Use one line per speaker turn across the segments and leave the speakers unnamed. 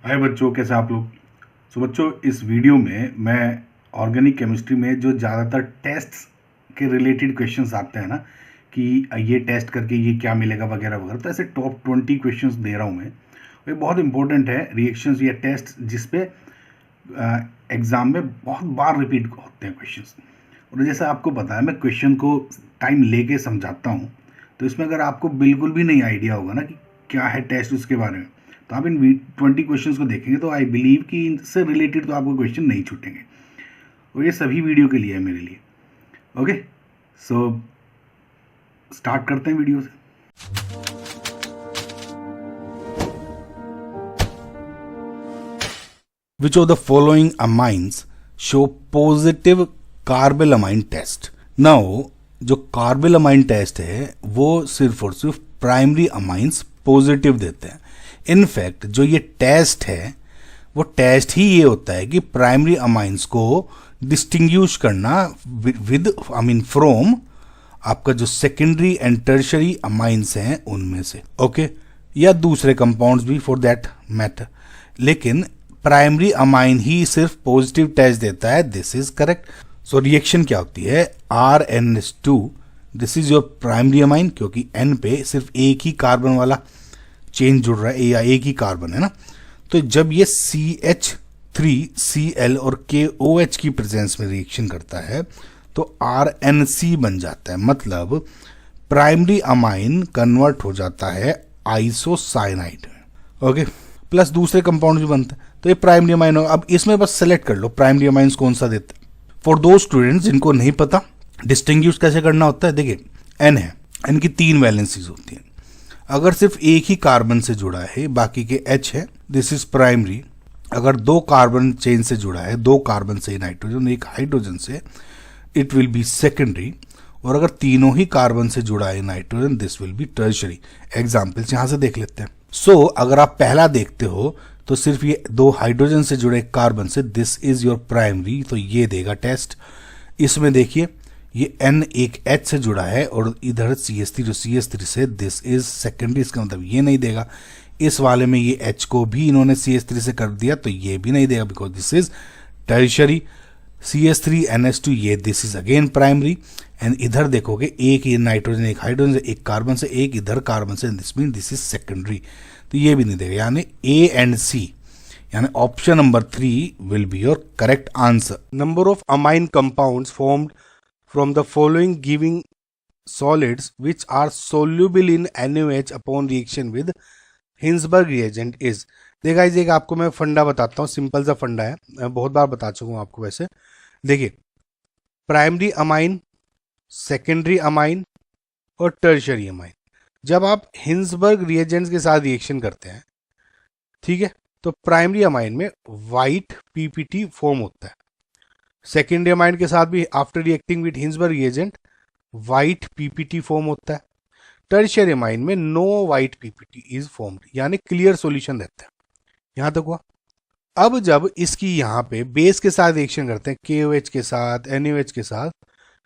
हाय बच्चों, कैसे आप लोग। बच्चों, इस वीडियो में मैं ऑर्गेनिक केमिस्ट्री में जो ज़्यादातर टेस्ट्स के रिलेटेड क्वेश्चंस आते हैं ना, कि ये टेस्ट करके ये क्या मिलेगा वगैरह वगैरह, तो ऐसे टॉप 20 क्वेश्चंस दे रहा हूँ मैं। ये बहुत इंपॉर्टेंट है, रिएक्शंस या टेस्ट जिसपे एग्ज़ाम में बहुत बार रिपीट होते हैं क्वेश्चंस। और जैसा आपको पता है, मैं क्वेश्चन को टाइम लेके समझाता हूँ, तो इसमें अगर आपको बिल्कुल भी नहीं आइडिया होगा ना कि क्या है टेस्ट उसके बारे में, तो आप इन 20 क्वेश्चंस को देखेंगे तो आई बिलीव कि इनसे रिलेटेड तो आपको क्वेश्चन नहीं छूटेंगे। और ये सभी वीडियो के लिए है मेरे लिए। ओके, सो स्टार्ट करते हैं वीडियो से।
Which of the following amines show positive carbylamine test? Now जो कार्बेलामाइन टेस्ट है वो सिर्फ और सिर्फ प्राइमरी अमाइंस पॉजिटिव देते हैं। इनफैक्ट जो ये टेस्ट है वो टेस्ट ही ये होता है कि प्राइमरी अमाइंस को डिस्टिंग्विश करना विद फ्रॉम आपका जो सेकेंडरी एंड टर्शरी अमाइंस हैं उनमें से, ओके, या दूसरे कंपाउंड्स भी फॉर दैट मैटर। लेकिन प्राइमरी अमाइन ही सिर्फ पॉजिटिव टेस्ट देता है। This is correct. So reaction क्या होती है? RnH2, this is your primary amine, क्योंकि N पे सिर्फ एक ही कार्बन वाला चेन जुड़ रहा है या एक ही कार्बन है ना। तो जब ये CH3Cl और KOH की प्रेजेंस में रिएक्शन करता है तो RNC बन जाता है, मतलब प्राइमरी अमाइन कन्वर्ट हो जाता है आइसोसाइनाइड में, ओके। प्लस दूसरे कंपाउंड भी बनते हैं, तो ये प्राइमरी अमाइन होगा। अब इसमें बस सेलेक्ट कर लो प्राइमरी अमाइंस कौन सा देते हैं। फॉर दो स्टूडेंट्स जिनको नहीं पता डिस्टिंग्विश कैसे करना होता है, देखिए N है, N की 3 वैलेंसीज होती हैं। अगर सिर्फ एक ही कार्बन से जुड़ा है, बाकी के H है, दिस इज प्राइमरी। अगर 2 कार्बन चेन से जुड़ा है, 2 कार्बन से नाइट्रोजन, एक हाइड्रोजन से, इट विल बी सेकेंडरी। और अगर तीनों ही कार्बन से जुड़ा है nitrogen, this will B tertiary. Examples यहां से देख लेते हैं। सो अगर आप पहला देखते हो तो सिर्फ ये 2 हाइड्रोजन से जुड़े कार्बन से, दिस इज योर प्राइमरी, तो ये देगा टेस्ट। इसमें देखिए ये N एक H से जुड़ा है और इधर CH3 जो CH3 से, दिस इज सेकेंडरी, इसका मतलब ये नहीं देगा। इस वाले में ये H को भी इन्होंने CH3 से कर दिया तो ये भी नहीं देगा, because this is tertiary. CH3NH2 ये this is again primary. And इधर देखोगे एक ये नाइट्रोजन, एक हाइड्रोजन से, एक कार्बन से, एक इधर कार्बन से, this mean this is secondary, तो ये भी नहीं देगा। यानी A एंड C, यानी option number 3 will be your correct answer. Number of amine compounds formed from the following giving solids which are soluble in NaOH upon reaction with Hinsberg reagent is. देखा एक आपको मैं फंडा बताता हूँ, सिंपल सा फंडा है, मैं बहुत बार बता चुका हूँ आपको। वैसे देखिए, प्राइमरी अमाइन, सेकेंडरी अमाइन और टर्शरी अमाइन, जब आप हिंसबर्ग रिएजेंट्स के साथ रिएक्शन करते हैं, ठीक है, तो प्राइमरी अमाइन में वाइट PPT फॉर्म होता है। सेकेंडरी अमाइन के साथ भी after reacting with Hinsberg reagent white PPT form होता है। टर्शरी अमाइन में no white PPT is formed, यानी क्लियर सॉल्यूशन रहता है। यहां तक हुआ। अब जब इसकी यहाँ पे बेस के साथ रिएक्शन करते हैं, KOH के साथ, NaOH के साथ,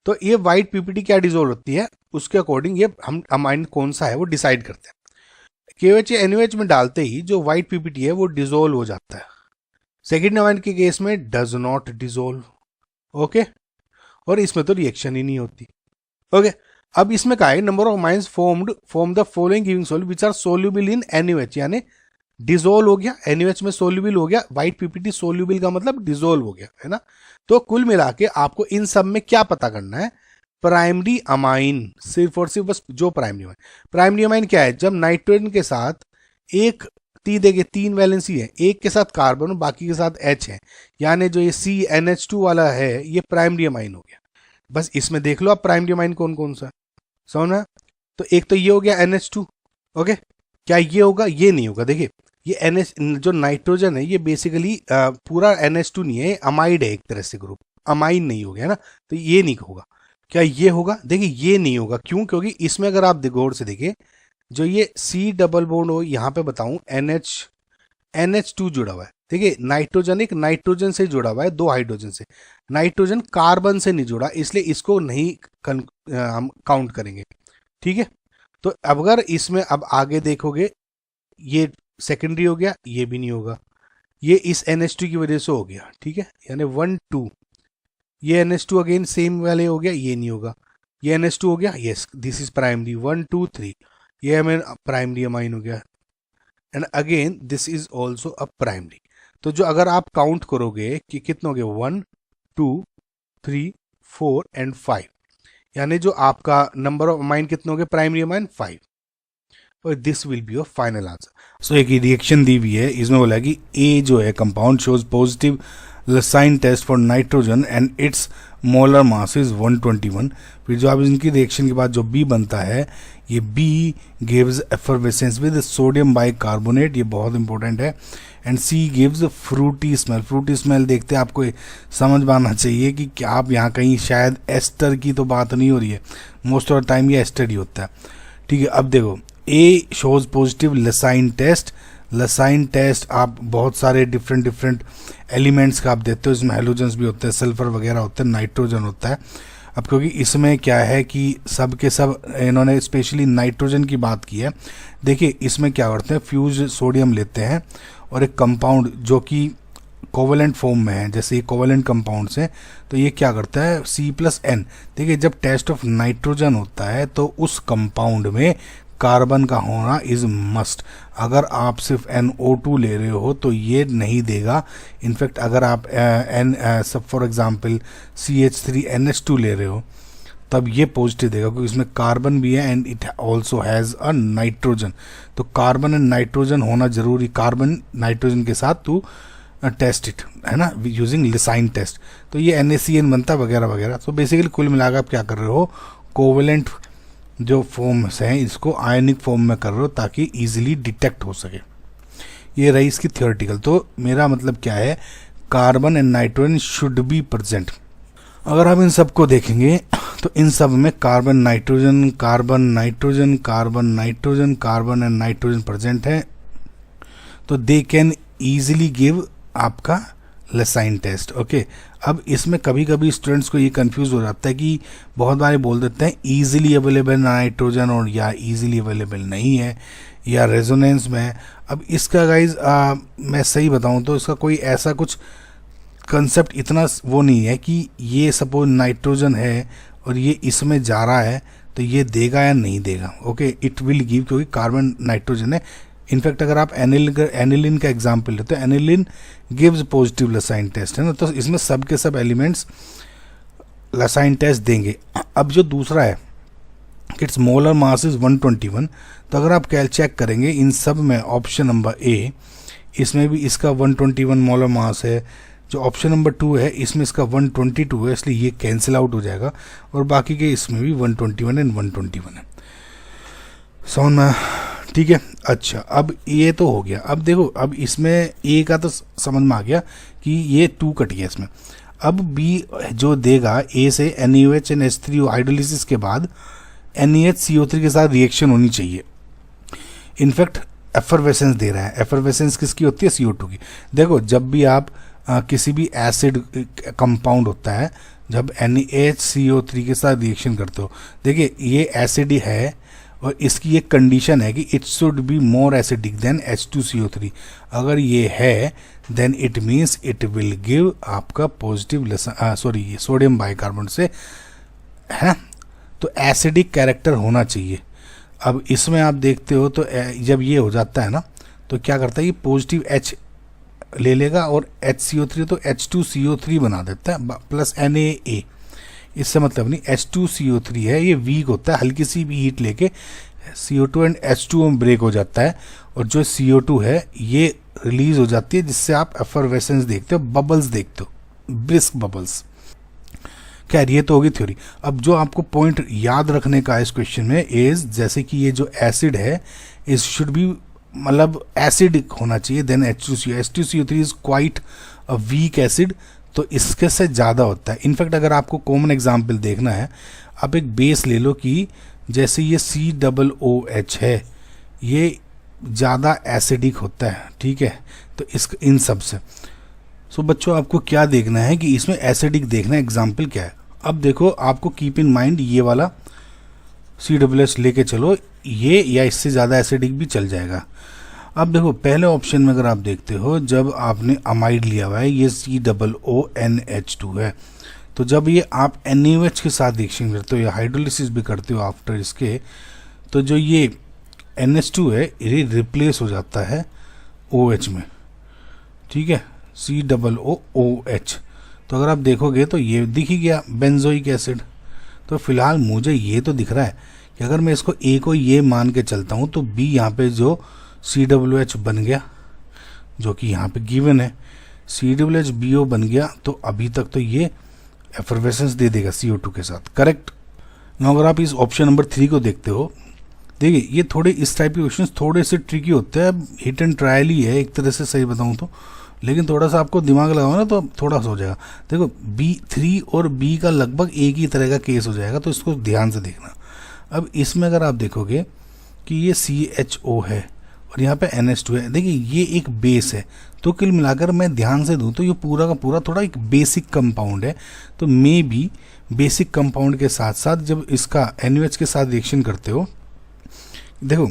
तो ये वाइट PPT क्या डिजोल्व होती है, उसके अकॉर्डिंग ये हम अमाइन कौन सा है वो डिसाइड करते हैं। KOH या NaOH में डालते ही जो वाइट PPT है वो डिजोल्व हो जाता है। सेकेंड अमाइन के केस में डज नॉट डिजोल्व, ओके, और इसमें तो रिएक्शन ही नहीं होती, ओके। अब इसमें क्या है, number of amines formed from the following giving solute which are soluble in NaOH, यानी डिजोल्व हो गया, NaOH में सोल्यूबल हो गया, वाइट PPT सोल्यूबल का मतलब डिजोल्व हो गया, है ना। तो कुल मिला के आपको इन सब में क्या पता करना है, प्राइमरी अमाइन, सिर्फ और सिर्फ बस जो प्राइमरी अमाइन क्या है, जब नाइट्रोजन के साथ एक देखिए 3 वैलेंसी है, एक के साथ कार्बन और बाकी के साथ H है, यानी जो ये CNH2 वाला है ये प्राइमरी अमाइन हो गया। बस इसमें देख लो आप प्राइमरी अमाइन कौन कौन सा समझना। तो एक तो ये हो गया NH2, ओके। क्या ये होगा? ये नहीं होगा। देखिए ये NH जो नाइट्रोजन है ये बेसिकली पूरा NH2 नहीं है, अमाइड है एक तरह से, ग्रुप अमाइन नहीं हो गया ना, तो ये नहीं होगा। क्या ये होगा? देखिए ये नहीं होगा। क्यों? क्योंकि इसमें अगर आप गौर से देखिए, जो ये C डबल बॉन्ड हो, यहाँ पे बताऊं NH2 जुड़ा हुआ है। देखिए नाइट्रोजन एक नाइट्रोजन से जुड़ा हुआ है, 2 हाइड्रोजन से, नाइट्रोजन कार्बन से नहीं जुड़ा, इसलिए इसको नहीं हम काउंट करेंगे, ठीक है। तो अगर इसमें अब आगे देखोगे, ये सेकेंडरी हो गया, ये भी नहीं होगा, ये इस NH2 की वजह से हो गया, ठीक है, यानी 1 2, ये NH2 अगेन सेम वाले हो गया, ये नहीं होगा, ये NH2 हो गया, यस दिस इज प्राइमरी 1 2 3, ये हमें प्राइमरी अमाइन हो गया, and again this is also a primary. तो जो अगर आप काउंट करोगे कि कितने हो गए 1 2 3 4 एंड 5, यानी जो आपका नंबर ऑफ अमाइन कितने हो गए प्राइमरी अमाइन 5, और this will be your final answer. So एक रिएक्शन दी हुई है, इसमें बोला है कि ए जो है compound shows positive Lassaigne test for nitrogen and its molar mass is 121। फिर जो आप इनकी रिएक्शन के बाद जो बी बनता है, ये B gives effervescence with sodium bicarbonate, ये बहुत इंपॉर्टेंट है, and C gives fruity smell. Fruity smell देखते आपको समझ में आना चाहिए कि क्या आप यहाँ कहीं शायद एस्टर की तो बात नहीं हो रही है, मोस्ट ऑफ द टाइम ये एस्टर ही होता है, ठीक है। अब देखो A shows positive Lassaigne test. Lassaigne test आप बहुत सारे डिफरेंट एलिमेंट्स का आप देते हो, इसमें हेलोजन्स भी होते हैं, सल्फर वगैरह होते हैं, नाइट्रोजन होता है। अब क्योंकि इसमें क्या है कि सब के सब इन्होंने स्पेशली नाइट्रोजन की बात की है, देखिए इसमें क्या करते हैं, फ्यूज सोडियम लेते हैं और एक कंपाउंड जो कि कोवेलेंट फॉर्म में है, जैसे ये कोवेलेंट कंपाउंड्स हैं, तो ये क्या करता है C+N। देखिए जब टेस्ट ऑफ नाइट्रोजन होता है तो उस कंपाउंड में कार्बन का होना इज मस्ट। अगर आप सिर्फ NO2 ले रहे हो तो ये नहीं देगा। इनफैक्ट अगर आप सब फॉर एग्जांपल CH3NH2 ले रहे हो तब ये पॉजिटिव देगा, क्योंकि इसमें कार्बन भी है and it also has a nitrogen. तो कार्बन एंड नाइट्रोजन होना जरूरी, कार्बन नाइट्रोजन के साथ तू टेस्ट इट, है ना, यूजिंग लिसाइन टेस्ट। तो ये NaCN बनता वगैरह वगैरह। तो बेसिकली कुल मिलाकर आप क्या कर रहे हो, कोवेलेंट जो फॉर्म्स हैं इसको आयनिक फॉर्म में कर रहे हो ताकि इजीली डिटेक्ट हो सके। ये रही इसकी थियोरेटिकल। तो मेरा मतलब क्या है, carbon and nitrogen should be present. अगर आप इन सब को देखेंगे तो इन सब में carbon nitrogen carbon nitrogen carbon nitrogen carbon and nitrogen present है, तो दे कैन ईजिली गिव आपका लसाइन टेस्ट। ओके, अब इसमें कभी कभी स्टूडेंट्स को ये कंफ्यूज हो जाता है कि बहुत बार बोल देते हैं इजीली अवेलेबल नाइट्रोजन और या इजीली अवेलेबल नहीं है या रेजोनेंस में है। अब इसका गाइज मैं सही बताऊं तो इसका कोई ऐसा कुछ कंसेप्ट इतना वो नहीं है कि ये सपोज नाइट्रोजन है और ये इसमें जा रहा है तो ये देगा या नहीं देगा। ओके, इट विल गिव, क्योंकि कार्बन नाइट्रोजन है। इनफैक्ट अगर आप एनिलिन का एग्जाम्पल लेते हो, aniline gives positive Lassaigne test, है ना, तो इसमें सब के सब एलिमेंट्स लसाइन टेस्ट देंगे। अब जो दूसरा है इट्स मोलर मास इज 121, तो अगर आप चेक करेंगे इन सब में ऑप्शन नंबर ए, इसमें भी इसका 121 मोलर मास है। जो ऑप्शन नंबर 2 है इसमें इसका 122 है, इसलिए ये कैंसिल आउट हो जाएगा, और बाकी के इसमें भी 121 एंड 121 है। समझ में, ठीक है। अच्छा, अब ये तो हो गया। अब देखो, अब इसमें ए का तो समझ में आ गया कि ये 2 कट गया इसमें। अब बी जो देगा ए से NaOH एंड H3O हाइड्रोलिसिस के बाद NaHCO3 के साथ रिएक्शन होनी चाहिए। इनफैक्ट एफरवेसेंस दे रहा है। एफरवेसेंस किसकी होती है, CO2 की। देखो जब भी आप किसी भी एसिड कंपाउंड होता है, जब NaHCO3 के साथ रिएक्शन करते हो, देखिए ये एसिड है और इसकी एक कंडीशन है कि it should be more acidic than H2CO3। अगर ये है then it means it will give आपका पॉजिटिव सोडियम बाइकार्बोनेट से, है, तो एसिडिक कैरेक्टर होना चाहिए। अब इसमें आप देखते हो तो जब ये हो जाता है ना तो क्या करता है, ये पॉजिटिव H ले लेगा और HCO3 तो H2CO3 बना देता है प्लस Na। इससे मतलब नहीं, H2CO3 है, ये वीक होता है, हल्की सी भी हीट लेके CO2 एंड H2O में ब्रेक हो जाता है, और जो CO2 है ये रिलीज हो जाती है, जिससे आप एफरवेसेंस देखते हो, बबल्स देखते हो, ब्रिस्क बबल्स। खैर ये तो होगी थ्योरी। अब जो आपको पॉइंट याद रखने का इस क्वेश्चन में इज, जैसे कि ये जो एसिड है इस शुड बी मतलब एसिडिक होना चाहिए then H2CO3 is quite a weak acid, तो इसके से ज़्यादा होता है। इनफैक्ट अगर आपको कॉमन एग्जांपल देखना है, आप एक बेस ले लो कि जैसे ये COOH है, ये ज़्यादा एसिडिक होता है, ठीक है, तो इस इन सब से। सो बच्चों आपको क्या देखना है कि इसमें एसिडिक देखना है, एग्जाम्पल क्या है। अब देखो आपको कीप इन माइंड ये वाला COOH लेके चलो, ये या इससे ज़्यादा एसिडिक भी चल जाएगा। अब देखो पहले ऑप्शन में अगर आप देखते हो, जब आपने अमाइड लिया हुआ है, ये COONH2 है, तो जब ये आप NaOH के साथ रिएक्शन करते हो या हाइड्रोलिसिस भी करते हो आफ्टर इसके, तो जो ये NH2 है ये रिप्लेस हो जाता है OH में, ठीक है, COOH। तो अगर आप देखोगे तो ये दिख ही गया बेंजोइक एसिड। तो फिलहाल मुझे ये तो दिख रहा है कि अगर मैं इसको A को ये मान के चलता हूँ तो B यहाँ पे जो COOH बन गया, जो कि यहाँ पे गिवन है, COOH BO बन गया, तो अभी तक तो ये एफर्वेसेंस दे देगा CO2 के साथ, करेक्ट। ना अगर आप इस ऑप्शन नंबर 3 को देखते हो, देखिए ये थोड़े इस टाइप के क्वेश्चंस थोड़े से ट्रिकी होते हैं। अब हिट एंड ट्रायल ही है एक तरह से, सही बताऊँ तो, लेकिन थोड़ा सा आपको दिमाग लगाओ ना तो थोड़ा सा हो जाएगा। देखो B3 और B का लगभग एक ही तरह का केस हो जाएगा, तो इसको ध्यान से देखना। अब इसमें अगर आप देखोगे कि ये CHO है और यहाँ पे NH2 है, देखिए ये एक बेस है, तो कुल मिलाकर मैं ध्यान से दूँ तो ये पूरा का पूरा थोड़ा एक बेसिक कंपाउंड है। तो मे बी बेसिक कंपाउंड के साथ साथ जब इसका NaOH के साथ रिएक्शन करते हो, देखो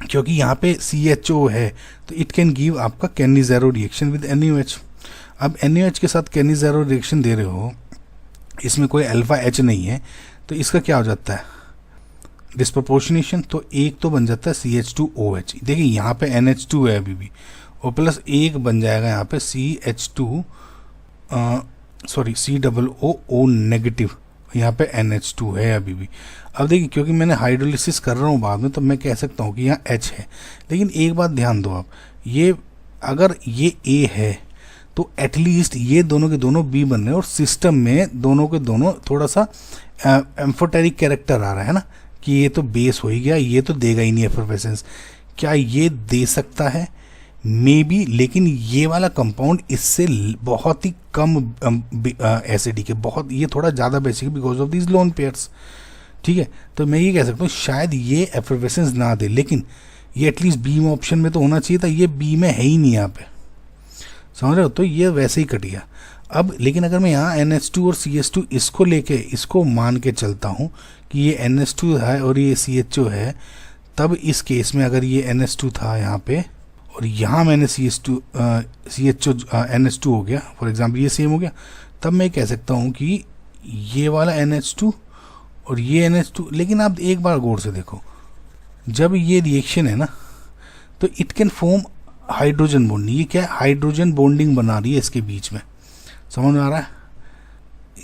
क्योंकि यहाँ पे CHO है तो इट कैन गिव आपका कैनिज़ेरो रिएक्शन विद NaOH। अब NaOH के साथ कैनिज़ेरो रिएक्शन दे रहे हो, इसमें कोई अल्फा H नहीं है, तो इसका क्या हो जाता है डिस्प्रोपोर्शनेशन, तो एक तो बन जाता है CH2OH। देखिए यहाँ पे NH2 है अभी भी, और प्लस एक बन जाएगा यहाँ पे COO नेगेटिव, यहाँ पे NH2 है अभी भी। अब देखिए क्योंकि मैंने हाइड्रोलिसिस कर रहा हूँ बाद में, तो मैं कह सकता हूँ कि यहाँ H है, लेकिन एक बात ध्यान दो आप, ये अगर ये A है तो एटलीस्ट ये दोनों के दोनों B बन रहे हैं, और सिस्टम में दोनों के दोनों थोड़ा सा एम्फोटेरिक कैरेक्टर आ रहा है ना, कि ये तो बेस हो ही गया, ये तो देगा ही नहीं एफर्वेसेंस। क्या ये दे सकता है? मे बी, लेकिन ये वाला कंपाउंड इससे बहुत ही कम एसिडिक है, बहुत, ये थोड़ा ज़्यादा basic because of these lone pairs, ठीक है। तो मैं ये कह सकता हूँ शायद ये एफर्वेसेंस ना दे, लेकिन ये एटलीस्ट बी में ऑप्शन में तो होना चाहिए था, ये बी में है ही नहीं यहाँ पे, समझ रहे हो, तो ये वैसे ही कट गया। अब लेकिन अगर मैं यहाँ NH2 और CH2 इसको लेके इसको मान के चलता हूँ कि ये NH2 है और ये CHO है, तब इस केस में अगर ये NH2 था यहाँ पे और यहाँ मैंने CHO NH2 हो गया, फॉर एग्जांपल ये सेम हो गया, तब मैं कह सकता हूँ कि ये वाला NH2 और ये NH2। लेकिन आप एक बार गौर से देखो, जब ये रिएक्शन है ना तो it can form hydrogen bonding. ये क्या है? हाइड्रोजन बॉन्डिंग बना रही है इसके बीच में, समझ में आ रहा है?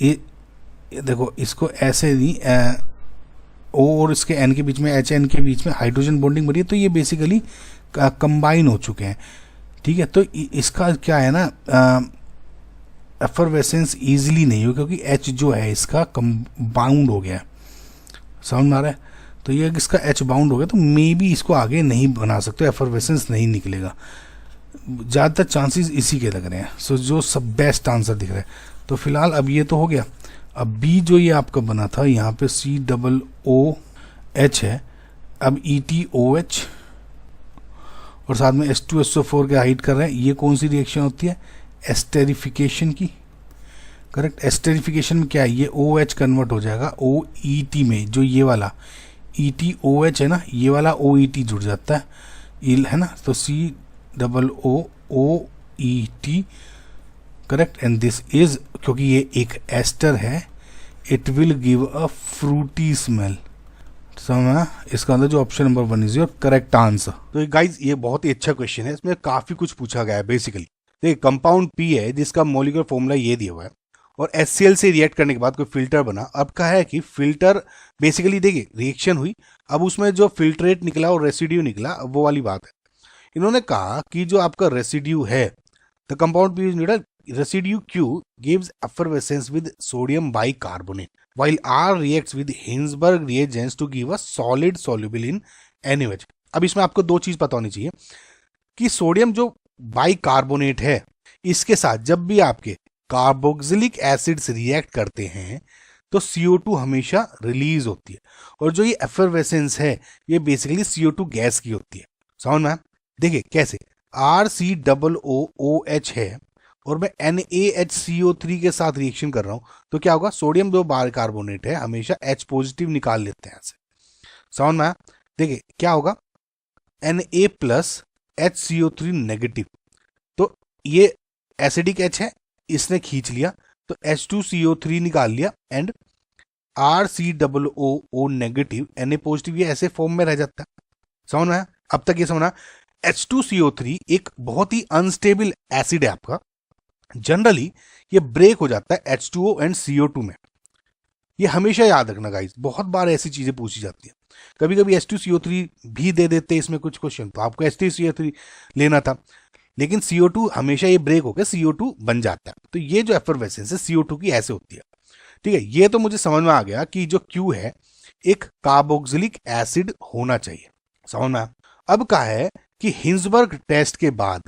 ये देखो, इसको ऐसे नहीं O और इसके N के बीच में, HN के बीच में हाइड्रोजन बॉन्डिंग बनी है, तो ये बेसिकली कंबाइन हो चुके हैं, ठीक है। तो इसका क्या है ना, एफर्वेसेंस ईजिली नहीं हो, क्योंकि H जो है इसका बाउंड हो गया है, समझ में आ रहा है? तो ये इसका H बाउंड हो गया, तो मे बी इसको आगे नहीं बना सकते, एफर्वेसेंस नहीं निकलेगा, ज़्यादातर चांसेस इसी के लग रहे हैं। सो जो सब बेस्ट आंसर दिख रहा है। तो फिलहाल अब ये तो हो गया। अब बी जो ये आपका बना था, यहाँ पे COOH है, अब ETOH और साथ में H2SO4 के हाइड कर रहे हैं। ये कौन सी रिएक्शन होती है? एस्टेरिफिकेशन की, करेक्ट। एस्टेरिफिकेशन में क्या है, ये OH कन्वर्ट हो जाएगा OET में, जो ये वाला ETOH है ना, ये वाला OET जुड़ जाता है, है ना, तो COOET, correct. And this is, क्योंकि ये एक एस्टर है, it will give a Frooti smell, समझा? इसका अंदर जो option number 1 is your correct answer.
तो गाइज ये बहुत ही अच्छा क्वेश्चन है, इसमें काफी कुछ पूछा गया है। बेसिकली देखिए, कंपाउंड P है जिसका मॉलिक्यूलर फॉर्मूला ये दिया हुआ है, और HCl से रिएक्ट करने के बाद कोई फिल्टर बना। अब क्या है कि फिल्टर बेसिकली, देखिए रिएक्शन हुई, अब उसमें जो फिल्ट्रेट निकला और रेसिड्यू निकला, वो वाली बात है। इन्होंने कहा कि जो आपका रेसिड्यू है, the compound P is residue Q gives effervescence with sodium bicarbonate while R reacts with Hinsberg reagents to give a solid soluble in NaOH। अब इसमें आपको दो चीज पता होनी चाहिए कि सोडियम जो बाइकार्बोनेट है, इसके साथ जब भी आपके कार्बोक्सिलिक एसिड्स रिएक्ट करते हैं तो CO2 हमेशा रिलीज होती है, और जो ये एफर्वेसेंस है ये बेसिकली CO2 गैस की होती है, समझ में? देखिए कैसे, RCOOH है और मैं NaHCO3 के साथ रिएक्शन कर रहा हूं, तो क्या होगा, सोडियम जो बाइकार्बोनेट है हमेशा H पॉजिटिव निकाल लेते हैं ऐसे, समझ में? देखिए क्या होगा, Na प्लस HCO3 नेगेटिव, तो ये एसिडिक H है, इसने खींच लिया तो H2CO3 निकाल लिया and RCOO negative Na positive, ये ऐसे फॉर्म में रह जाता है। समझ में आया? अब तक ये समझना H2CO3 एक बहुत ही अनस्टेबल एसिड है आपका, जनरली ये ब्रेक हो जाता है H2O एंड CO2 में। ये हमेशा याद रखना गाइस, बहुत बार ऐसी चीजें पूछी जाती है। कभी कभी H2CO3 भी दे देते इसमें कुछ क्वेश्चन, तो आपको H2CO3 लेना था, लेकिन CO2 हमेशा ये ब्रेक होकर CO2 बन जाता है। तो ये जो एफरवेसेंस है CO2 की ऐसे होती है। ठीक है, ये तो मुझे समझ में आ गया कि जो Q है एक कार्बोक्सिलिक एसिड होना चाहिए। समझ में आया? अब कहा है कि हिंसबर्ग टेस्ट के बाद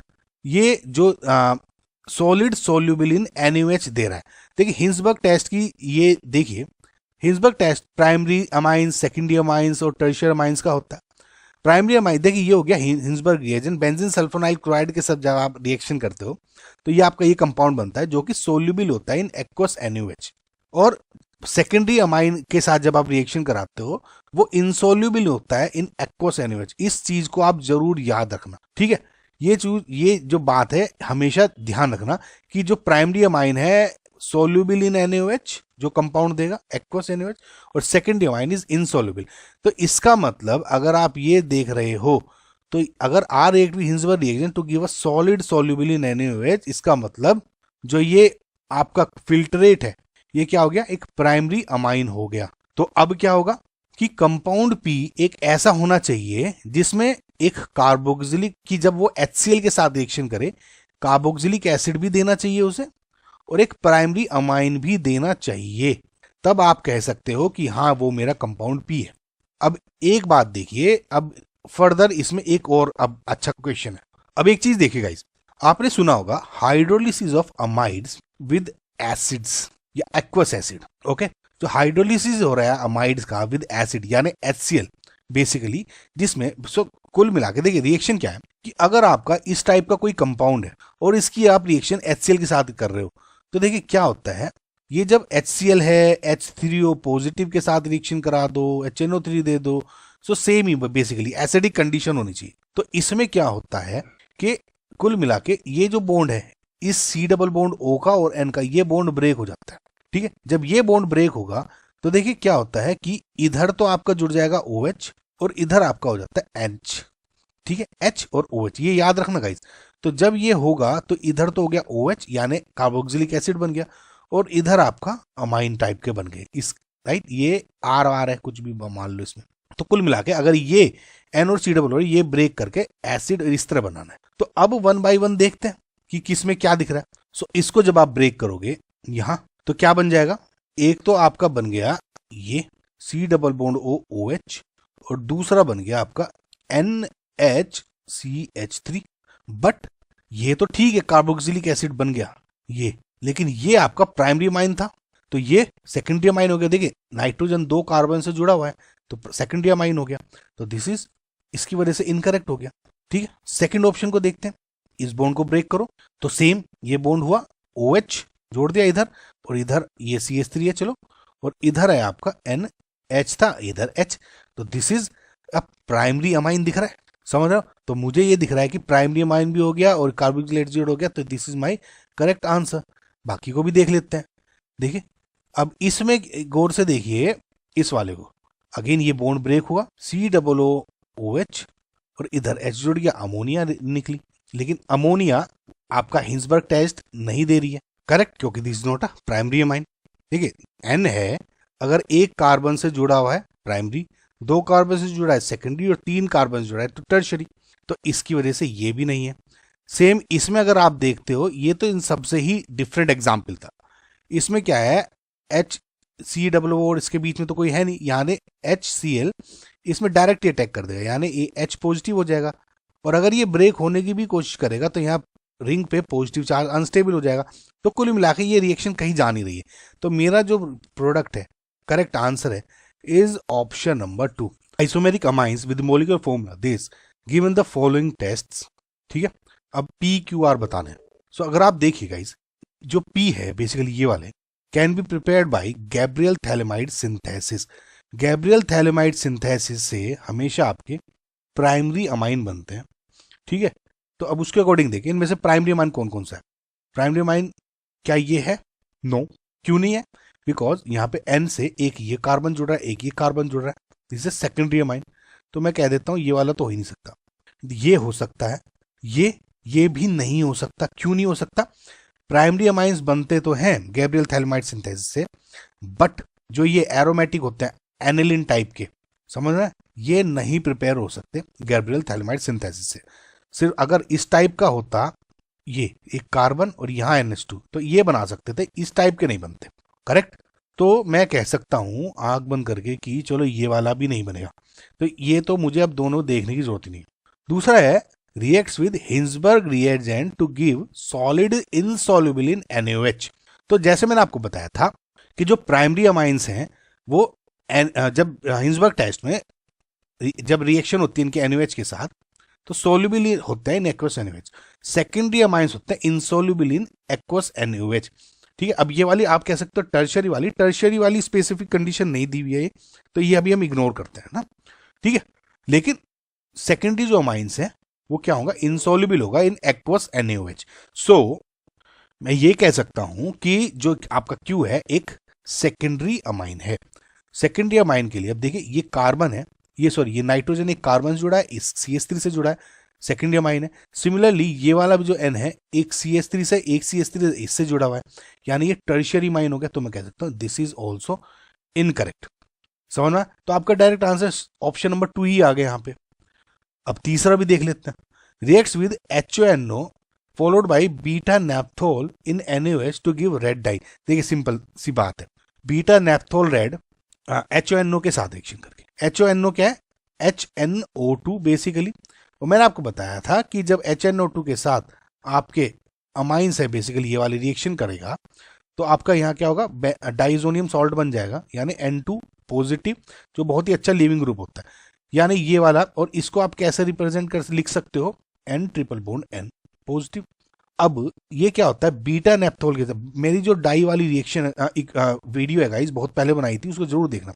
ये जो सॉलिड सोल्यूबल इन NaOH दे रहा है। देखिए हिंसबर्ग टेस्ट की ये देखिए, Hinsberg test primary amines, secondary amines और टर्शियर अमाइंस का होता है। प्राइमरी अमाइन देखिए ये हो गया Hinsberg reagent, benzene sulphonyl chloride के साथ जब आप रिएक्शन करते हो तो ये आपका ये कंपाउंड बनता है जो कि सोल्यूबल होता है इन एक्वस NaOH। और सेकेंडरी अमाइन के साथ जब आप रिएक्शन कराते हो वो इनसोल्यूबल होता है इन एक्वस NaOH। इस चीज को आप जरूर याद रखना। ठीक है, ये जो बात है हमेशा ध्यान रखना कि जो प्राइमरी अमाइन है सोल्यूबल इन NaOH जो कंपाउंड देगा एक्वस NaOH, और सेकेंडरी अमाइन इज इनसोल्यूबल। तो इसका मतलब अगर आप ये देख रहे हो तो अगर R8 Hinsberg reaction to give a solid soluble in NaOH, इसका मतलब जो ये आपका फिल्ट्रेट है ये क्या हो गया, एक प्राइमरी अमाइन हो गया। तो अब क्या होगा कि कंपाउंड P एक ऐसा होना चाहिए जिसमें एक कार्बोक्सिलिक की जब वो HCl के साथ रिएक्शन करे कार्बोक्सिलिक एसिड भी देना चाहिए उसे और एक प्राइमरी अमाइन भी देना चाहिए, तब आप कह सकते हो कि हाँ वो मेरा कंपाउंड P है। अब एक बात देखिए, अब फर्दर इसमें एक और अब अच्छा क्वेश्चन है। अब एक चीज देखिए गाइस, आपने सुना होगा hydrolysis of amides with acids या एक्वस एसिड। ओके, तो हाइड्रोलिसिस हो रहा है अमाइड्स का विद एसिड यानी HCl बेसिकली, जिसमें कुल मिला के देखिए रिएक्शन क्या है कि अगर आपका इस टाइप का कोई कंपाउंड है और इसकी आप रिएक्शन HCl के साथ कर रहे हो तो देखिए क्या होता है, ये जब HCl है H3O पॉजिटिव के साथ रिएक्शन करा दो, HNO3 दे दो, सो सेम ही बेसिकली एसिडिक कंडीशन होनी चाहिए। तो इसमें क्या होता है कि कुल मिला के ये जो बॉन्ड है इस C डबल बॉन्ड O का और N का ये बॉन्ड ब्रेक हो जाता है। ठीक है, जब ये बॉन्ड ब्रेक होगा तो देखिए क्या होता है कि इधर तो आपका जुड़ जाएगा OH और इधर आपका हो जाता है H। ठीक है, H और OH ये याद रखना गाइस। तो जब ये होगा तो इधर तो हो गया OH यानी कार्बोक्सिलिक एसिड बन गया और इधर आपका अमाइन टाइप के बन गए इस राइट, ये R है कुछ भी मान लो इसमें। तो कुल मिला के अगर ये N और C डबल ये ब्रेक करके एसिड इस तरह बनाना है, तो अब 1 बाय 1 देखते हैं कि किस में क्या दिख रहा है। सो इसको जब आप ब्रेक करोगे यहां तो क्या बन जाएगा, एक तो आपका बन गया ये C double bond O OH और दूसरा बन गया आपका NHCH3। बट ये तो ठीक है कार्बोक्सिलिक एसिड बन गया ये, लेकिन ये आपका प्राइमरी अमाइन था तो ये सेकेंडरी अमाइन हो गया। देखिए नाइट्रोजन 2 कार्बन से जुड़ा हुआ है तो सेकेंडरी अमाइन हो गया, तो दिस इज इसकी वजह से इनकरेक्ट हो गया। ठीक है, सेकंड ऑप्शन को देखते हैं, इस बॉन्ड को ब्रेक करो तो सेम ये बॉन्ड हुआ OH जोड़ दिया इधर और इधर ये CH3 है चलो, और इधर है आपका NH था इधर H, तो दिस इज अब प्राइमरी अमाइन दिख रहा है। समझ रहे हो? तो मुझे ये दिख रहा है कि प्राइमरी अमाइन भी हो गया और कार्बोक्सिलिक एसिड हो गया, तो this is my correct answer. बाकी को भी देख लेते हैं। देखिए अब इसमें गौर से देखिए इस वाले को, अगेन ये बॉन्ड ब्रेक हुआ COOH और इधर H जुड़ गया, अमोनिया निकली, लेकिन अमोनिया आपका हिंसबर्ग टेस्ट नहीं दे रही है करेक्ट, क्योंकि this is not a primary amine. देखिए N है, अगर एक कार्बन से जुड़ा हुआ है प्राइमरी, 2 कार्बन से जुड़ा है सेकेंडरी और 3 कार्बन से जुड़ा है तो टर्शरी, तो इसकी वजह से ये भी नहीं है। सेम इसमें अगर आप देखते हो ये तो इन सबसे ही डिफरेंट एग्जाम्पल था। इसमें क्या है HCO और इसके बीच में तो कोई है नहीं, यानी HCl इसमें डायरेक्ट अटैक कर देगा यानी H पॉजिटिव हो जाएगा, और अगर ये ब्रेक होने की भी कोशिश करेगा तो यहाँ रिंग पे पॉजिटिव चार्ज अनस्टेबल हो जाएगा, तो कुल मिला के ये रिएक्शन कहीं जा नहीं रही है। तो मेरा जो प्रोडक्ट है करेक्ट आंसर है is option number 2, isomeric amines with molecular formula this given the following tests. ठीक है, अब PQR बताने हैं। सो अगर आप देखिए गाइस, जो P है बेसिकली ये वाले can be prepared by Gabriel phthalimide synthesis. Gabriel phthalimide synthesis से हमेशा आपके प्राइमरी अमाइन बनते हैं। ठीक है, तो अब उसके अकॉर्डिंग देखिए इनमें से प्राइमरी अमाइन कौन कौन सा है। प्राइमरी अमाइन क्या ये है? नो। क्यों नहीं है? बिकॉज यहाँ पे N से एक ये कार्बन जुड़ रहा है, एक ये कार्बन जुड़ रहा है, दिस इज सेकेंडरी अमाइन। तो मैं कह देता हूँ ये वाला तो हो ही नहीं सकता, ये हो सकता है, ये भी नहीं हो सकता। क्यों नहीं हो सकता? प्राइमरी अमाइंस बनते तो हैं गैब्रियल थैलेमाइड सिंथेसिस से, बट जो ये एरोमेटिक होते हैं एनिलिन टाइप के, समझ रहे हैं, ये नहीं प्रिपेयर हो सकते गैब्रियल थैलेमाइड सिंथेसिस से। सिर्फ अगर इस टाइप का होता, ये एक कार्बन और यहाँ NH2, तो ये बना सकते थे, इस टाइप के नहीं बनते। करेक्ट? तो मैं कह सकता हूं आंख बंद करके कि चलो ये वाला भी नहीं बनेगा। तो ये तो मुझे अब दोनों देखने की जरूरत ही नहीं। दूसरा है reacts with Hinsberg reagent to give solid insoluble in NaOH। तो जैसे मैंने आपको बताया था कि जो प्राइमरी अमाइंस हैं वो जब हिंसबर्ग टेस्ट में जब रिएक्शन होती है इनके NaOH के साथ तो सोल्यूबल होता है in aqueous NaOH। Secondary amines होते हैं इनसोल्यूबल इन एक्वस NaOH। ठीक है, अब ये वाली आप कह सकते हो टर्शरी वाली स्पेसिफिक कंडीशन नहीं दी हुई है, तो ये अभी हम इग्नोर करते हैं ना। ठीक है, लेकिन सेकेंडरी जो अमाइंस है वो क्या होगा? इनसॉल्युबल होगा इन एक्वस NaOH। सो मैं ये कह सकता हूं कि जो आपका Q है एक सेकेंडरी अमाइन है। सेकेंडरी अमाइन के लिए अब देखिए ये कार्बन है, ये नाइट्रोजन एक कार्बन से जुड़ा है, इस CH3 से जुड़ा है, सेकेंडरी अमाइन है। सिमिलरली ये वाला भी जो N है एक CH3 से, एक CH3 इससे जुड़ा हुआ है, यानी ये टर्शियरी अमाइन हो गया। तो मैं कह सकता हूं दिस इज ऑल्सो इनकरेक्ट। समझना? तो आपका डायरेक्ट आंसर ऑप्शन नंबर 2 ही आ गया यहाँ पे। अब तीसरा भी देख लेते हैं। Reacts with HONO followed by beta naphthol in NaOH to give red dye. देखिए सिंपल सी बात है, बीटा नैप्थोल रेड HONO के साथ रिएक्शन करके। HONO क्या है? HNO2 basically. और मैंने आपको बताया था कि जब HNO2 के साथ आपके अमाइंस है बेसिकली ये वाली रिएक्शन करेगा तो आपका यहाँ क्या होगा? डाइजोनियम सॉल्ट बन जाएगा, यानी N2 पॉजिटिव, जो बहुत ही अच्छा लिविंग ग्रुप होता है, यानी ये वाला। और इसको आप कैसे रिप्रेजेंट कर लिख सकते हो? N triple bond N positive. अब ये क्या होता है? बीटा नैप्थोल के साथ मेरी जो डाई वाली रिएक्शन वीडियो है गाइस, बहुत पहले बनाई थी, उसको जरूर देखना,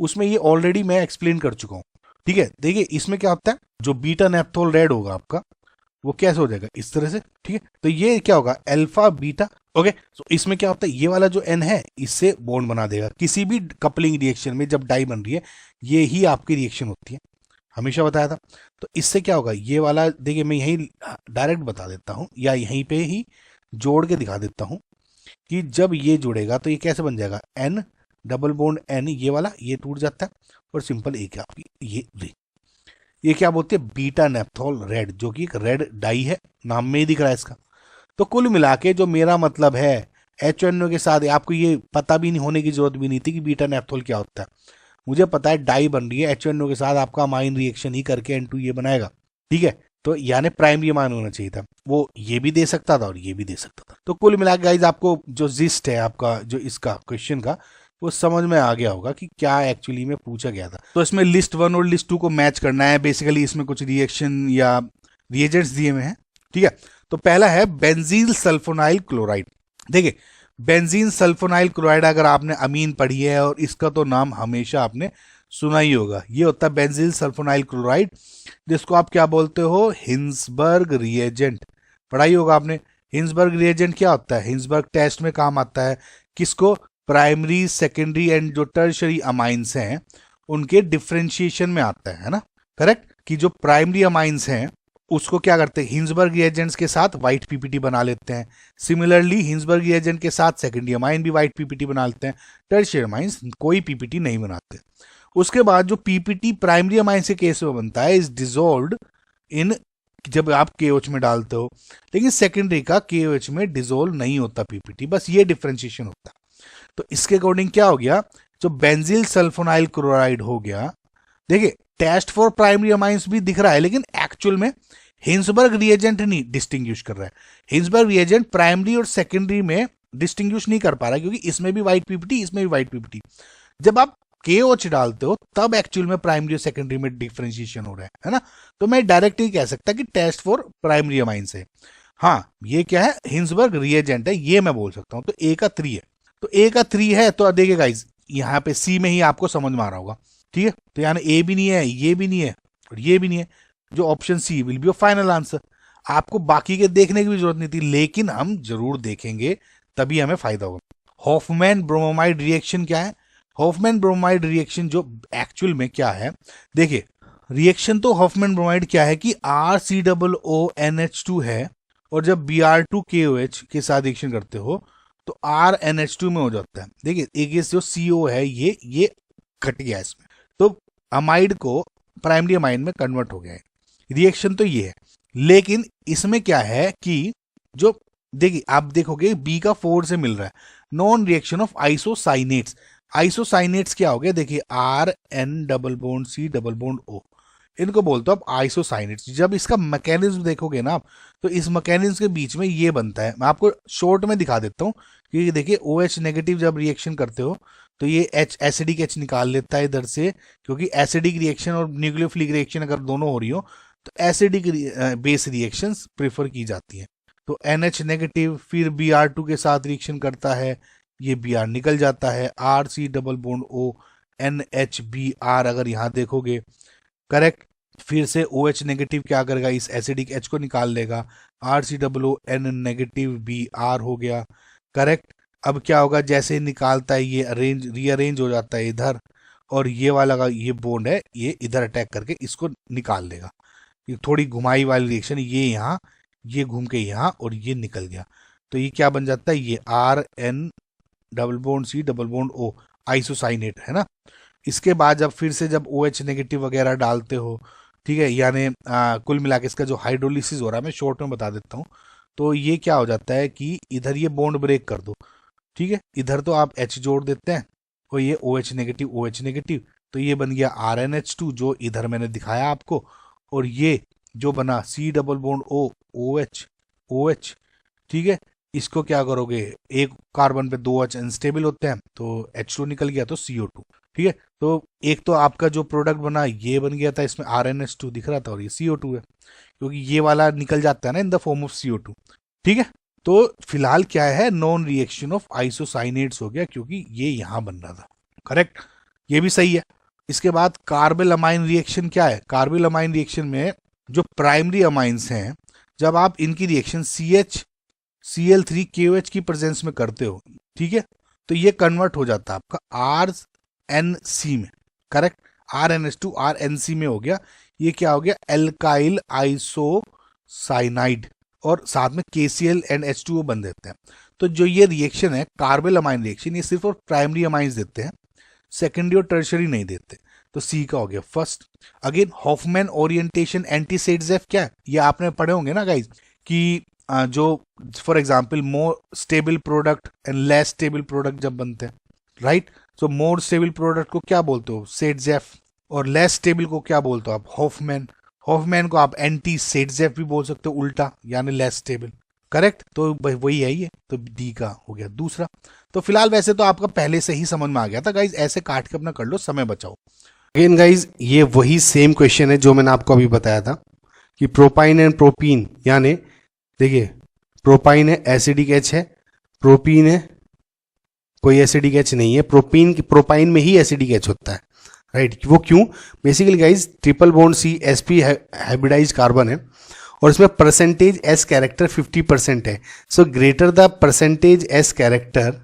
उसमें ये ऑलरेडी मैं एक्सप्लेन कर चुका हूँ। ठीक है, देखिए इसमें क्या होता है, जो बीटा नैप्थोल रेड होगा आपका वो कैसे हो जाएगा? इस तरह से। ठीक है, तो ये क्या होगा? Alpha beta. ओके, तो इसमें क्या होता है? ये वाला जो N है इससे बॉन्ड बना देगा। किसी भी कपलिंग रिएक्शन में जब डाई बन रही है ये ही आपकी रिएक्शन होती है, हमेशा बताया था। तो इससे क्या होगा? ये वाला देखिए मैं यहीं डायरेक्ट बता देता हूं या यहीं पे ही जोड़ के दिखा देता हूं कि जब ये जुड़ेगा तो ये कैसे बन जाएगा? N डबल बॉन्ड N, ये वाला ये टूट जाता है और सिंपल एक आपकी ये रिंग। ये क्या बोलते हैं? बीटा नैप्थोल रेड, जो कि एक रेड डाई है, नाम में ही दिख रहा है इसका। तो कुल मिला के जो मेरा मतलब है HNO के साथ, आपको ये पता भी नहीं होने की जरूरत भी नहीं थी कि बीटा नैप्थोल क्या होता है। मुझे पता है डाई बन रही है HNO के साथ, आपका अमाइन रिएक्शन ही करके N2 ये बनाएगा। ठीक है, तो यानी प्राइमरी अमाइन होना चाहिए था, वो ये भी दे सकता था और ये भी दे सकता था। तो कुल मिला के गाइज आपको जो जिस्ट है आपका जो इसका क्वेश्चन का वो समझ में आ गया होगा कि क्या एक्चुअली में पूछा गया था। तो इसमें लिस्ट 1 और लिस्ट 2 को मैच करना है। बेसिकली इसमें कुछ रिएक्शन या रिएजेंट्स दिए हुए हैं। ठीक है, तो पहला है बेंजील सल्फोनाइल क्लोराइड। देखिए बेंजीन सल्फोनाइल क्लोराइड अगर आपने अमीन पढ़ी है और इसका तो नाम हमेशा आपने सुना ही होगा, ये होता है बेंजील सल्फोनाइल क्लोराइड, जिसको आप क्या बोलते हो? Hinsberg reagent. पढ़ाई होगा आपने। हिंसबर्ग रिएजेंट क्या होता है? हिंसबर्ग टेस्ट में काम आता है किसको? प्राइमरी, सेकेंडरी एंड जो टर्शरी अमाइंस हैं उनके डिफरेंशिएशन में आता है ना। करेक्ट, कि जो प्राइमरी अमाइंस हैं उसको क्या करते हैं? हिंसबर्ग रिएजेंट्स के साथ व्हाइट पीपीटी बना लेते हैं। सिमिलरली हिंसबर्ग रिएजेंट के साथ सेकेंडरी अमाइन भी व्हाइट पीपीटी बना लेते हैं। टर्शियरी अमाइंस कोई पीपीटी नहीं बनाते। उसके बाद जो पीपीटी प्राइमरी अमाइन के केस में बनता है इज डिसॉल्व्ड इन, जब आप KOH में डालते हो, लेकिन सेकेंडरी का KOH में डिसॉल्व नहीं होता पीपीटी, बस ये डिफरेंशिएशन होता है। तो इसके अकॉर्डिंग क्या हो गया? जो बेंजील सल्फोनाइल क्लोराइड हो गया, देखिए टेस्ट फॉर प्राइमरी अमाइंस भी दिख रहा है, लेकिन एक्चुअल में हिंसबर्ग रिएजेंट नहीं डिस्टिंग्विश कर रहा है। हिंसबर्ग रिएजेंट प्राइमरी और सेकेंडरी में डिस्टिंग्विश नहीं कर पा रहा है, क्योंकि इसमें भी व्हाइट पीपीटी, इसमें भी व्हाइट पीपीटी। जब आप KOH डालते हो तब एक्चुअल में प्राइमरी और सेकेंडरी में डिफरेंशिएशन हो रहा है ना। तो मैं डायरेक्ट ही कह सकता कि टेस्ट फॉर प्राइमरी अमाइंस है। हाँ, ये क्या है? हिंसबर्ग रिएजेंट है, ये मैं बोल सकता हूं। तो A का 3 है, तो A का 3 है। तो देखिए गाइज यहाँ पे C में ही आपको समझ में आ रहा होगा। ठीक है, तो यानी A भी नहीं है, ये भी नहीं है और ये भी नहीं है। जो option C will be your final answer.
आपको बाकी के देखने की भी जरूरत नहीं थी, लेकिन हम जरूर देखेंगे, तभी हमें फायदा होगा। हॉफमैन ब्रोमाइड रिएक्शन क्या है? हॉफमैन ब्रोमाइड रिएक्शन जो एक्चुअल में क्या है, देखिए रिएक्शन तो हॉफमैन ब्रोमाइड क्या है कि RCOONH2 है, और जब Br2KOH के साथ रिएक्शन करते हो तो RNH2 में हो जाता है। देखिए एक ये जो CO है ये घट गया इसमें, तो अमाइड को प्राइमरी अमाइड में कन्वर्ट हो गया है। रिएक्शन तो ये है, लेकिन इसमें क्या है कि जो देखिए आप देखोगे बी का 4 से मिल रहा है, non reaction of isocyanates. Isocyanates क्या हो गया, देखिए RN double bond C double bond O, इनको बोलते हो आप आइसोसाइनेट्स। जब इसका मैकेनिज्म देखोगे ना आप, तो इस मैकेनिज्म के बीच में ये बनता है। मैं आपको शॉर्ट में दिखा देता हूँ कि देखिए OH नेगेटिव जब रिएक्शन करते हो तो ये H एसिडिक H निकाल लेता है इधर से, क्योंकि एसिडिक रिएक्शन और न्यूक्लियोफिलिक रिएक्शन अगर दोनों हो रही हो तो एसिडिक बेस रिएक्शंस प्रेफर की जाती हैं। तो NH नेगेटिव फिर Br2 के साथ रिएक्शन करता है, ये Br निकल जाता है, RC double bond O NHBr अगर यहाँ देखोगे, करेक्ट। फिर से OH नेगेटिव क्या करेगा, इस एसिडिक H को निकाल लेगा, RCOON नेगेटिव Br हो गया, करेक्ट। अब क्या होगा, जैसे ही निकालता है ये रीअरेंज हो जाता है इधर, और ये वाला का ये बॉन्ड है ये इधर अटैक करके इसको निकाल देगा। ये थोड़ी घुमाई वाली रिएक्शन, ये यहाँ, ये घूम के यहाँ, और ये निकल गया, तो ये क्या बन जाता है, ये RN double bond C double bond O isocyanate है ना। इसके बाद जब फिर से जब OH नेगेटिव वगैरह डालते हो, ठीक है, यानी कुल मिला के इसका जो हाइड्रोलिसिस हो रहा है मैं शॉर्ट में बता देता हूँ, तो ये क्या हो जाता है कि इधर ये बॉन्ड ब्रेक कर दो, ठीक है, इधर तो आप H जोड़ देते हैं और ये OH नेगेटिव, तो ये बन गया RNH2 जो इधर मैंने दिखाया आपको, और ये जो बना C double bond O OH, ठीक है, इसको क्या करोगे, एक कार्बन पे 2 H अनस्टेबल होते हैं तो H2 निकल गया तो CO2, ठीक है। तो एक तो आपका जो प्रोडक्ट बना ये बन गया था, इसमें RNH2 दिख रहा था और ये CO2 है, क्योंकि ये वाला निकल जाता है ना in the form of CO2, ठीक है। तो फिलहाल क्या है, नॉन रिएक्शन ऑफ आइसोसाइनेट्स हो गया, क्योंकि ये यहां बन रहा था, करेक्ट, ये भी सही है। इसके बाद कार्बल अमाइन रिएक्शन क्या है, कार्बल अमाइन रिएक्शन में जो प्राइमरी अमाइंस हैं, जब आप इनकी रिएक्शन CH Cl3KOH की प्रेजेंस में करते हो, ठीक है, तो ये कन्वर्ट हो जाता है आपका RNC में, करेक्ट, RNH2 RNC में हो गया, ये क्या हो गया, एल्काइल आइसोसाइनाइड, और साथ में KCl एंड H2O बन देते हैं। तो जो ये रिएक्शन है कार्बल अमाइन रिएक्शन, ये सिर्फ और प्राइमरी अमाइंस देते हैं, सेकेंडरी और टर्शरी नहीं देते, तो C का हो गया फर्स्ट। अगेन हॉफमैन ओरिएंटेशन एंटीसेड्स क्या है, ये आपने पढ़े होंगे ना गाइज, कि जो for example more stable product and less stable product जब बनते हैं, राइट, तो मोर स्टेबल प्रोडक्ट को क्या बोलते हो, सेड्जेफ, और लेस स्टेबल को क्या बोलते हो आप, हॉफमैन को आप एंटी सेड्जेफ भी बोल सकते हो, उल्टा यानी लेस स्टेबल, करेक्ट। तो वही है ये, तो D का हो गया दूसरा। तो फिलहाल वैसे तो आपका पहले से ही समझ में आ गया था गाइज, ऐसे काट के अपना कर लो, समय बचाओ।
अगेन गाइज ये वही सेम क्वेश्चन है जो मैंने आपको अभी बताया था कि प्रोपाइन एंड प्रोपीन, यानी देखिए प्रोपाइन है एसिडिक H है, प्रोपीन है कोई एसिडिक H नहीं है, प्रोपाइन में ही एसिडिक H होता है, राइट। वो क्यों, basically guys triple bond C sp hybridise carbon है और इसमें परसेंटेज S कैरेक्टर 50% है, so greater the percentage S character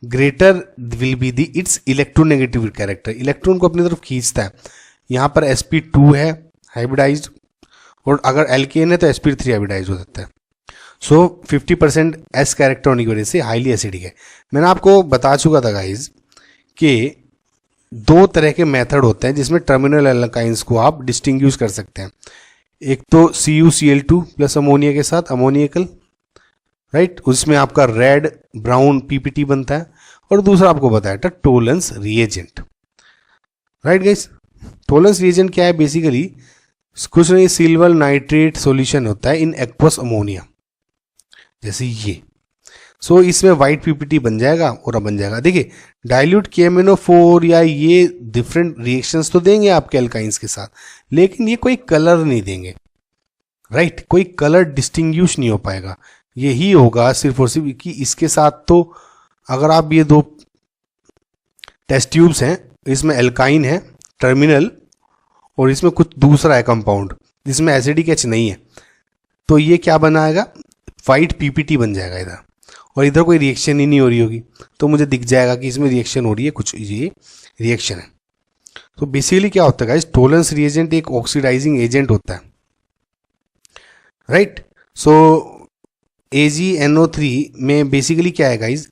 greater will be the its electronegative character, electron को अपनी तरफ खींचता है। यहाँ पर sp2 है हाइब्रिडाइज्ड, और अगर एल्केन है तो sp3 हाइब्रिडाइज हो सकता है। सो 50% S कैरेक्टर होने की वजह से हाईली एसिडिक है। मैंने आपको बता चुका था गाइज कि 2 तरह के मेथड होते हैं जिसमें टर्मिनल एल्काइंस को आप डिस्टिंग्विश कर सकते हैं, एक तो CuCl2 प्लस अमोनिया के साथ अमोनियकल, राइट, उसमें आपका रेड ब्राउन PPT बनता है, और दूसरा आपको बताया था Tollens reagent, right guys. Tollens reagent क्या है, बेसिकली कुछ नहीं, सिल्वर नाइट्रेट सॉल्यूशन होता है इन एक्वस अमोनिया जैसे ये, सो इसमें व्हाइट PPT बन जाएगा और बन जाएगा। देखिए डाइल्यूट KMnO4 या ये डिफरेंट रिएक्शंस तो देंगे आपके अल्काइंस के साथ, लेकिन ये कोई कलर नहीं देंगे, राइट, कोई कलर डिस्टिंग्विश नहीं हो पाएगा। यही होगा सिर्फ और सिर्फ कि इसके साथ, तो अगर आप ये 2 टेस्ट ट्यूब्स हैं, इसमें एल्काइन है टर्मिनल और इसमें कुछ दूसरा है कंपाउंड जिसमें एसिडिक H नहीं है, तो ये क्या बनाएगा, वाइट पीपीटी बन जाएगा इधर, और इधर कोई रिएक्शन ही नहीं हो रही होगी, तो मुझे दिख जाएगा कि इसमें रिएक्शन हो रही है, कुछ ये रिएक्शन है। तो बेसिकली क्या होता है गाइस, टोलेंस रिएजेंट एक ऑक्सीडाइजिंग एजेंट होता है, राइट। सो AgNO3 में बेसिकली क्या है guys,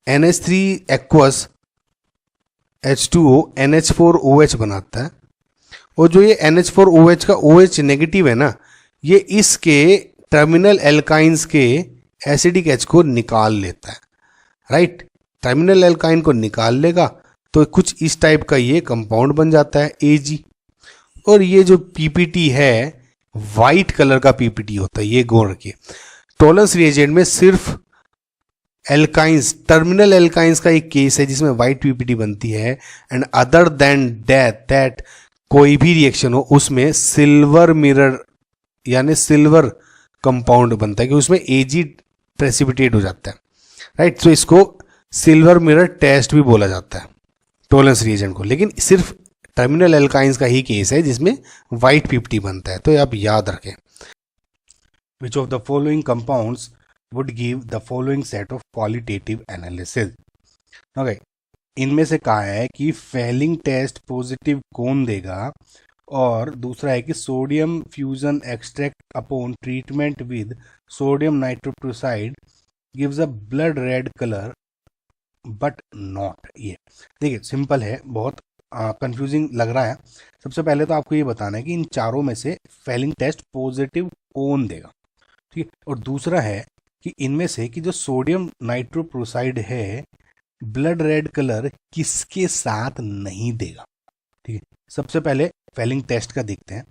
NH3 aqueous H2O NH4OH बनाता है, और जो ये NH4OH का OH नेगेटिव है ना, ये इसके टर्मिनल एल्काइंस के एसिडिक H को निकाल लेता है, राइट। टर्मिनल एल्काइन को निकाल लेगा तो कुछ इस टाइप का ये कंपाउंड बन जाता है Ag। और ये जो पीपीटी है वाइट कलर का पीपीटी होता है, ये गौर रखिए। टोलेंस रिएजेंट में सिर्फ एल्काइंस, टर्मिनल एल्काइंस का एक केस है जिसमें वाइट पीपीटी बनती है, एंड अदर देन दैट कोई भी रिएक्शन हो उसमें सिल्वर मिरर यानी सिल्वर कंपाउंड बनता है कि उसमें Ag प्रेसिपिटेट हो जाता है, राइट। तो इसको सिल्वर मिरर टेस्ट भी बोला जाता है टोलेंस रिएजेंट को, लेकिन सिर्फ टर्मिनल एल्काइंस का ही केस है जिसमें वाइट पीपीटी बनता है, तो ये आप याद रखें। Which of the following compounds would give the following set of qualitative analysis. Okay, इनमें से कहा है कि फेलिंग टेस्ट पॉजिटिव कौन देगा, और दूसरा है कि sodium fusion extract upon treatment with sodium nitrochloride gives a blood red colour but not. ये देखिए सिंपल है, बहुत कंफ्यूजिंग लग रहा है। सबसे पहले तो आपको ये बताना है कि इन चारों में से फेलिंग टेस्ट पॉजिटिव कौन देगा, ठीक है। और दूसरा है कि इनमें से कि जो सोडियम नाइट्रोक्लोराइड है ब्लड रेड कलर किसके साथ नहीं देगा, ठीक है। सबसे पहले फेलिंग टेस्ट का देखते हैं।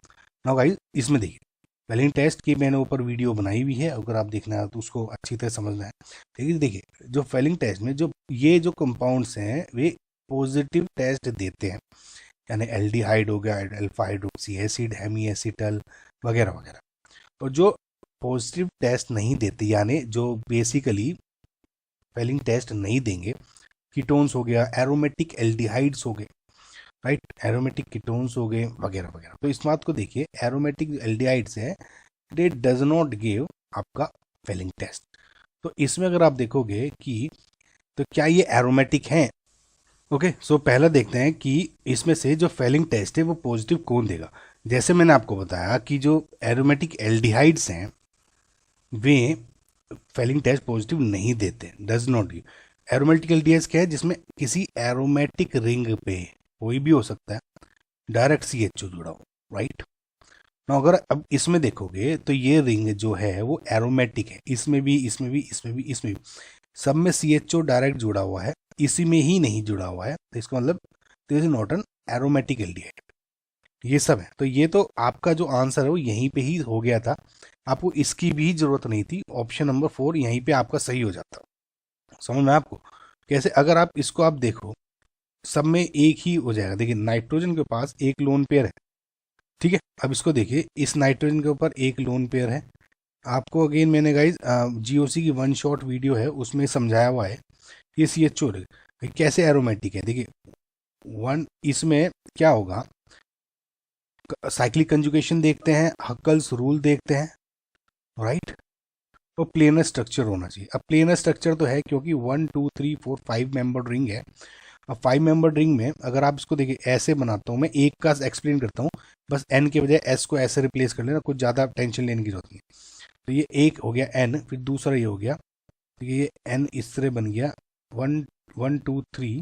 नाउ गाइस, इसमें देखिए फेलिंग टेस्ट की मैंने ऊपर वीडियो बनाई हुई है, अगर आप देखना है तो उसको अच्छी तरह समझना है। लेकिन देखिए जो फेलिंग टेस्ट में जो ये जो कंपाउंड्स हैं वे पॉजिटिव टेस्ट देते हैं, यानी एल्डिहाइड हो गया, alpha hydroxy acid, hemiacetal वगैरह वगैरह। और जो पॉजिटिव टेस्ट नहीं देते यानी जो बेसिकली फेलिंग टेस्ट नहीं देंगे, कीटोन्स हो गया, एरोमेटिक एल्डिहाइड्स हो गए, राइट, एरोमेटिक कीटोन्स हो गए वगैरह वगैरह। तो इस बात को देखिए, एरोमेटिक एल्डिहाइड्स है, दे डज नॉट गिव आपका फेलिंग टेस्ट। तो इसमें अगर आप देखोगे कि तो क्या ये एरोमेटिक हैं, ओके। सो पहला देखते हैं कि इसमें से जो फेलिंग टेस्ट है वो पॉजिटिव कौन देगा। जैसे मैंने आपको बताया कि जो एरोमेटिक एल्डिहाइड्स हैं वे फेलिंग टेस्ट पॉजिटिव नहीं देते, does not give. Aromatic aldehydes क्या है, जिसमें किसी एरोमेटिक रिंग पे कोई भी हो सकता है डायरेक्ट CHO जुड़ा हो, राइट ना। अगर अब इसमें देखोगे तो ये रिंग जो है वो एरोमेटिक है, इसमें भी, इसमें भी, इसमें भी, इसमें भी, सब में CHO डायरेक्ट जुड़ा हुआ है, इसी में ही नहीं जुड़ा हुआ है, तो इसका मतलब this is not an aromatic aldehyde. ये सब है, तो ये तो आपका जो आंसर है वो यहीं पे ही हो गया था, आपको इसकी भी जरूरत नहीं थी। ऑप्शन नंबर 4 यहीं पे आपका सही हो जाता। समझ में आपको कैसे, अगर आप इसको आप देखो सब में एक ही हो जाएगा। देखिए नाइट्रोजन के पास एक लोन पेयर है, ठीक है। अब इसको देखिए, इस नाइट्रोजन के ऊपर एक लोन पेयर है। आपको अगेन मैंने गाइज GOC की 1 शॉट वीडियो है उसमें समझाया हुआ है ये CHO कैसे एरोमेटिक है। देखिए 1 इसमें क्या होगा, साइक्लिक कंजुगेशन देखते हैं, हक्कल्स रूल देखते हैं, राइट। तो प्लेनर स्ट्रक्चर होना चाहिए। अब प्लेनर स्ट्रक्चर तो है क्योंकि 1 2 3 4 5 मेंबर रिंग है। अब 5 मेंबर रिंग में अगर आप इसको देखिए ऐसे बनाता हूँ मैं, एक का एक्सप्लेन करता हूँ, बस N के बजाय S को ऐसे रिप्लेस कर लेना, कुछ ज़्यादा टेंशन लेने की जरूरत नहीं। तो ये एक हो गया N, फिर दूसरा ये हो गया, तो ये N इस तरह बन गया 1 1 2 3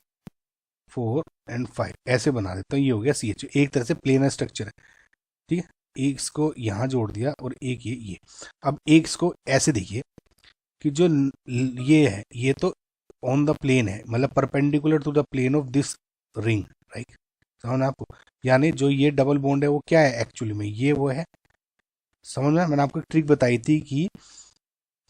4 एंड 5 ऐसे बना देता हूँ, ये हो गया CHO। एक तरह से प्लेनर स्ट्रक्चर है, ठीक है। एक इसको यहाँ जोड़ दिया और एक ये। अब एक इसको ऐसे देखिए कि जो ये है ये तो ऑन द प्लेन है, मतलब perpendicular to the plane of this ring, right. समझ आपको, यानी जो ये डबल बॉन्ड है वो क्या है एक्चुअली में, ये वो है। समझ में, मैंने आपको एक ट्रिक बताई थी कि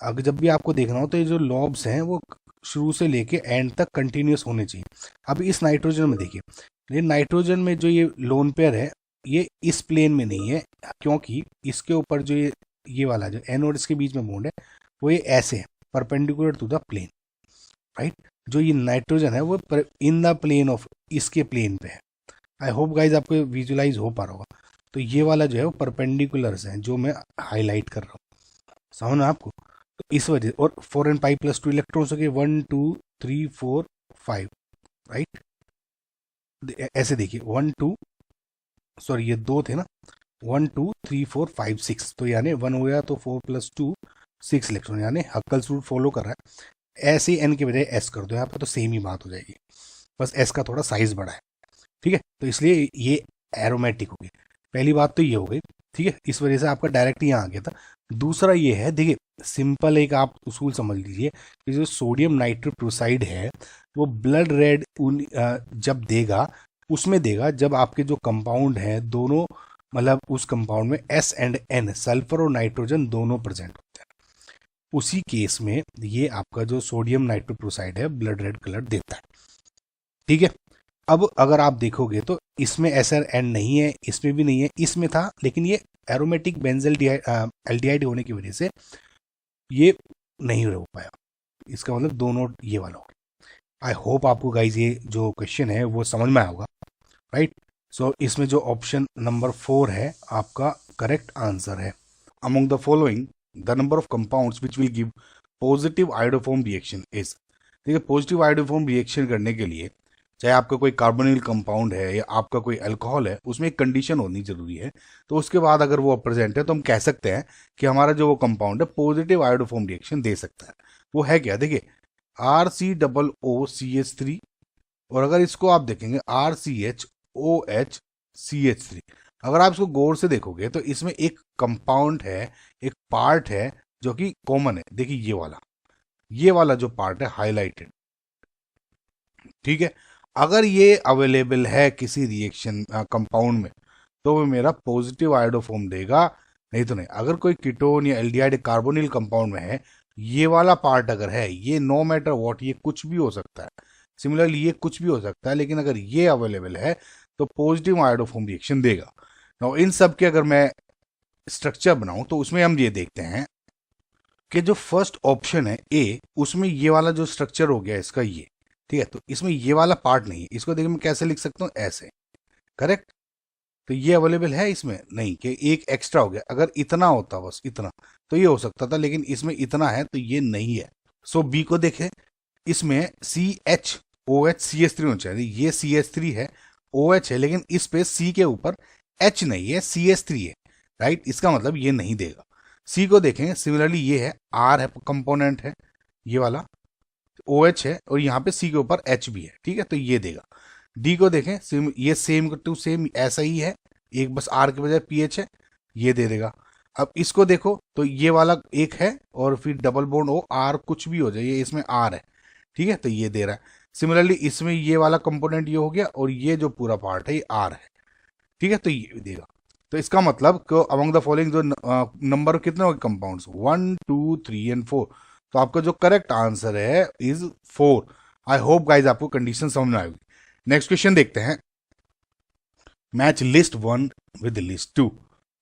अगर जब भी आपको देखना हो तो ये जो लॉब्स हैं वो शुरू से लेके एंड तक कंटिन्यूस होने चाहिए। अब इस नाइट्रोजन में देखिए, ये नाइट्रोजन में जो ये लोन पेयर है ये इस प्लेन में नहीं है, क्योंकि इसके ऊपर जो ये वाला जो एन और इसके बीच में बॉन्ड है वो ये ऐसे है, perpendicular to the plane, right. जो ये नाइट्रोजन है वो इन द प्लेन ऑफ इसके प्लेन पे है। आई होप गाइज आपको विजुलाइज हो पा रहा होगा। तो ये वाला जो है वो परपेंडिकुलर्स हैं जो मैं हाईलाइट कर रहा हूँ, समझ में आपको। तो इस वजह, और 4n π+2 इलेक्ट्रॉन्स हो गए, 1 2 3 4 5, राइट। ऐसे देखिए 1 2, सॉरी ये 2 थे ना, 1 2 3 4 5 6, तो यानी 1 हो गया तो 4 + 2 6 इलेक्ट्रॉन, यानी हक्कल्स रूल फॉलो कर रहा है। ऐसे एन के बजाय एस कर दो यहाँ पे, तो सेम ही बात हो जाएगी, बस एस का थोड़ा साइज बड़ा है, ठीक है। तो इसलिए ये एरोमेटिक हो गई, पहली बात तो ये हो गई, ठीक है। इस वजह से आपका डायरेक्ट यहाँ आ गया था। दूसरा ये है, देखिए सिंपल एक आप उसूल समझ लीजिए कि जो सोडियम नाइट्रोक्लोराइड है वो ब्लड रेड जब देगा, उसमें देगा जब आपके जो कंपाउंड हैं दोनों, मतलब उस कंपाउंड में S एंड N, सल्फर और नाइट्रोजन दोनों प्रेजेंट होते हैं। उसी केस में ये आपका जो सोडियम नाइट्रोक्लोराइड है ब्लड रेड कलर देता है, ठीक है। अब अगर आप देखोगे तो इसमें SN नहीं है, इसमें भी नहीं है, इसमें था, लेकिन ये एरोमेटिक बेंजल एल्डिहाइड होने की वजह से ये नहीं हो पाया। इसका मतलब दोनों ये वाला हो गया। आई होप आपको गाइज ये जो क्वेश्चन है वो समझ में आया होगा, राइट। सो इसमें जो ऑप्शन नंबर 4 है आपका करेक्ट आंसर है। Among the following the number of compounds which will give positive iodoform reaction is. देखिए पॉजिटिव आयोडोफॉर्म रिएक्शन करने के लिए, चाहे आपका कोई कार्बोनिल कंपाउंड है या आपका कोई अल्कोहल है, उसमें एक कंडीशन होनी जरूरी है। तो उसके बाद अगर वो प्रेजेंट है तो हम कह सकते हैं कि हमारा जो वो कंपाउंड है पॉजिटिव आयोडोफॉर्म रिएक्शन दे सकता है। वो है क्या, देखिए RCOOCH3, और अगर इसको आप देखेंगे RCHOHCH3, अगर आप इसको गौर से देखोगे तो इसमें एक कंपाउंड है, एक पार्ट है जो कि कॉमन है। देखिए ये वाला जो पार्ट है हाईलाइटेड, ठीक है। अगर ये अवेलेबल है किसी रिएक्शन कंपाउंड में तो वो मेरा पॉजिटिव आयोडोफॉर्म देगा, नहीं तो नहीं। अगर कोई कीटोन या एल्डिहाइड कार्बोनिल कंपाउंड में है, ये वाला पार्ट अगर है, ये नो मैटर व्हाट, ये कुछ भी हो सकता है, सिमिलरली ये कुछ भी हो सकता है, लेकिन अगर ये अवेलेबल है तो पॉजिटिव आयोडोफॉर्म रिएक्शन देगा। नाउ इन सब के अगर मैं स्ट्रक्चर बनाऊं तो उसमें हम ये देखते हैं कि जो फर्स्ट ऑप्शन है ए, उसमें ये वाला जो स्ट्रक्चर हो गया इसका ये, ठीक है। तो इसमें ये वाला पार्ट नहीं है, इसको देखिए मैं कैसे लिख सकता हूँ, ऐसे, करेक्ट। तो ये अवेलेबल है इसमें नहीं, कि एक एक्स्ट्रा हो गया। अगर इतना होता बस इतना तो ये हो सकता था, लेकिन इसमें इतना है तो ये नहीं है। सो बी को देखें, इसमें CHOHCH3 होना चाहिए। ये CH3 है, OH है, लेकिन इस पे C के ऊपर H नहीं है, CH3 है, राइट। इसका मतलब ये नहीं देगा। C को देखें, सिमिलरली ये है, R है, कंपोनेंट है ये वाला, OH है, और यहाँ पे C के ऊपर H भी है, ठीक है, तो ये देगा। D को देखें, ये सेम टू सेम ऐसा ही है, एक बस R के बजाय PH है, ये दे देगा। अब इसको देखो तो ये वाला एक है और फिर डबल बॉन्ड हो, R कुछ भी हो जाए, ये इसमें R है, ठीक है, तो ये दे रहा है। सिमिलरली इसमें ये वाला कंपोनेंट ये हो गया, और ये जो पूरा पार्ट है ये R है, ठीक है, तो ये देगा। तो इसका मतलब अमंग द फॉलोइंग जो नंबर कितने हो गए कंपाउंड्स, 1 2 3 एंड 4, तो आपका जो करेक्ट आंसर है इज 4। आई होप गाइज आपको कंडीशन समझ में आएगी। नेक्स्ट क्वेश्चन देखते हैं, मैच लिस्ट 1 विद लिस्ट 2।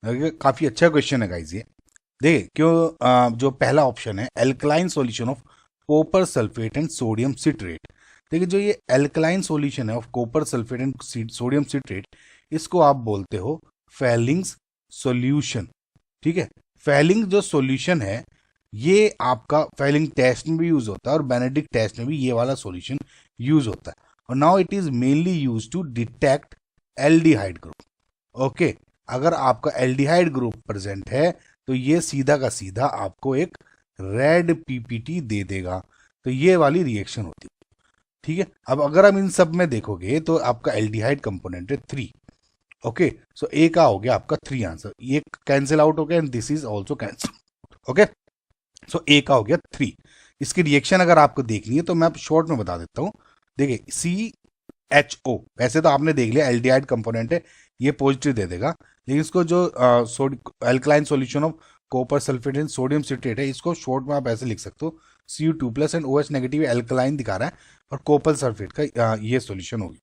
काफी अच्छा क्वेश्चन है गाइज ये। देखिए क्यों, जो पहला ऑप्शन है alkaline solution of copper sulphate and sodium citrate. देखिए जो ये एल्कलाइन सॉल्यूशन है of copper sulphate and sodium citrate, इसको आप बोलते हो फेलिंग्स सॉल्यूशन, ठीक है। फेलिंग जो सॉल्यूशन है ये आपका फेलिंग टेस्ट में भी यूज होता है और बेनेडिक्ट टेस्ट में भी ये वाला सॉल्यूशन यूज होता है। और now it is mainly use to detect aldehyde group, okay. अगर आपका एल्डिहाइड ग्रुप प्रेजेंट है तो ये सीधा का सीधा आपको एक रेड PPT दे देगा, तो ये वाली रिएक्शन होती है, ठीक है। अब अगर हम इन सब में देखोगे तो आपका एल्डिहाइड कंपोनेंट है 3, ओके। सो ए का हो गया आपका 3 आंसर, ये कैंसिल आउट हो गया and this is also cancel, okay. So A का हो गया 3। इसकी रिएक्शन अगर आपको देखनी है तो मैं शॉर्ट में बता देता हूं। देखिए CHO, वैसे तो आपने देख लिया एल्डिहाइड कंपोनेंट है, ये पॉजिटिव दे देगा, लेकिन इसको जो alkaline solution of copper sulphate and sodium citrate है, इसको शॉर्ट में आप ऐसे लिख सकते हो Cu2+ and OH negative alkaline दिखा रहा है, और कॉपर सल्फेट का ये सॉल्यूशन होगी।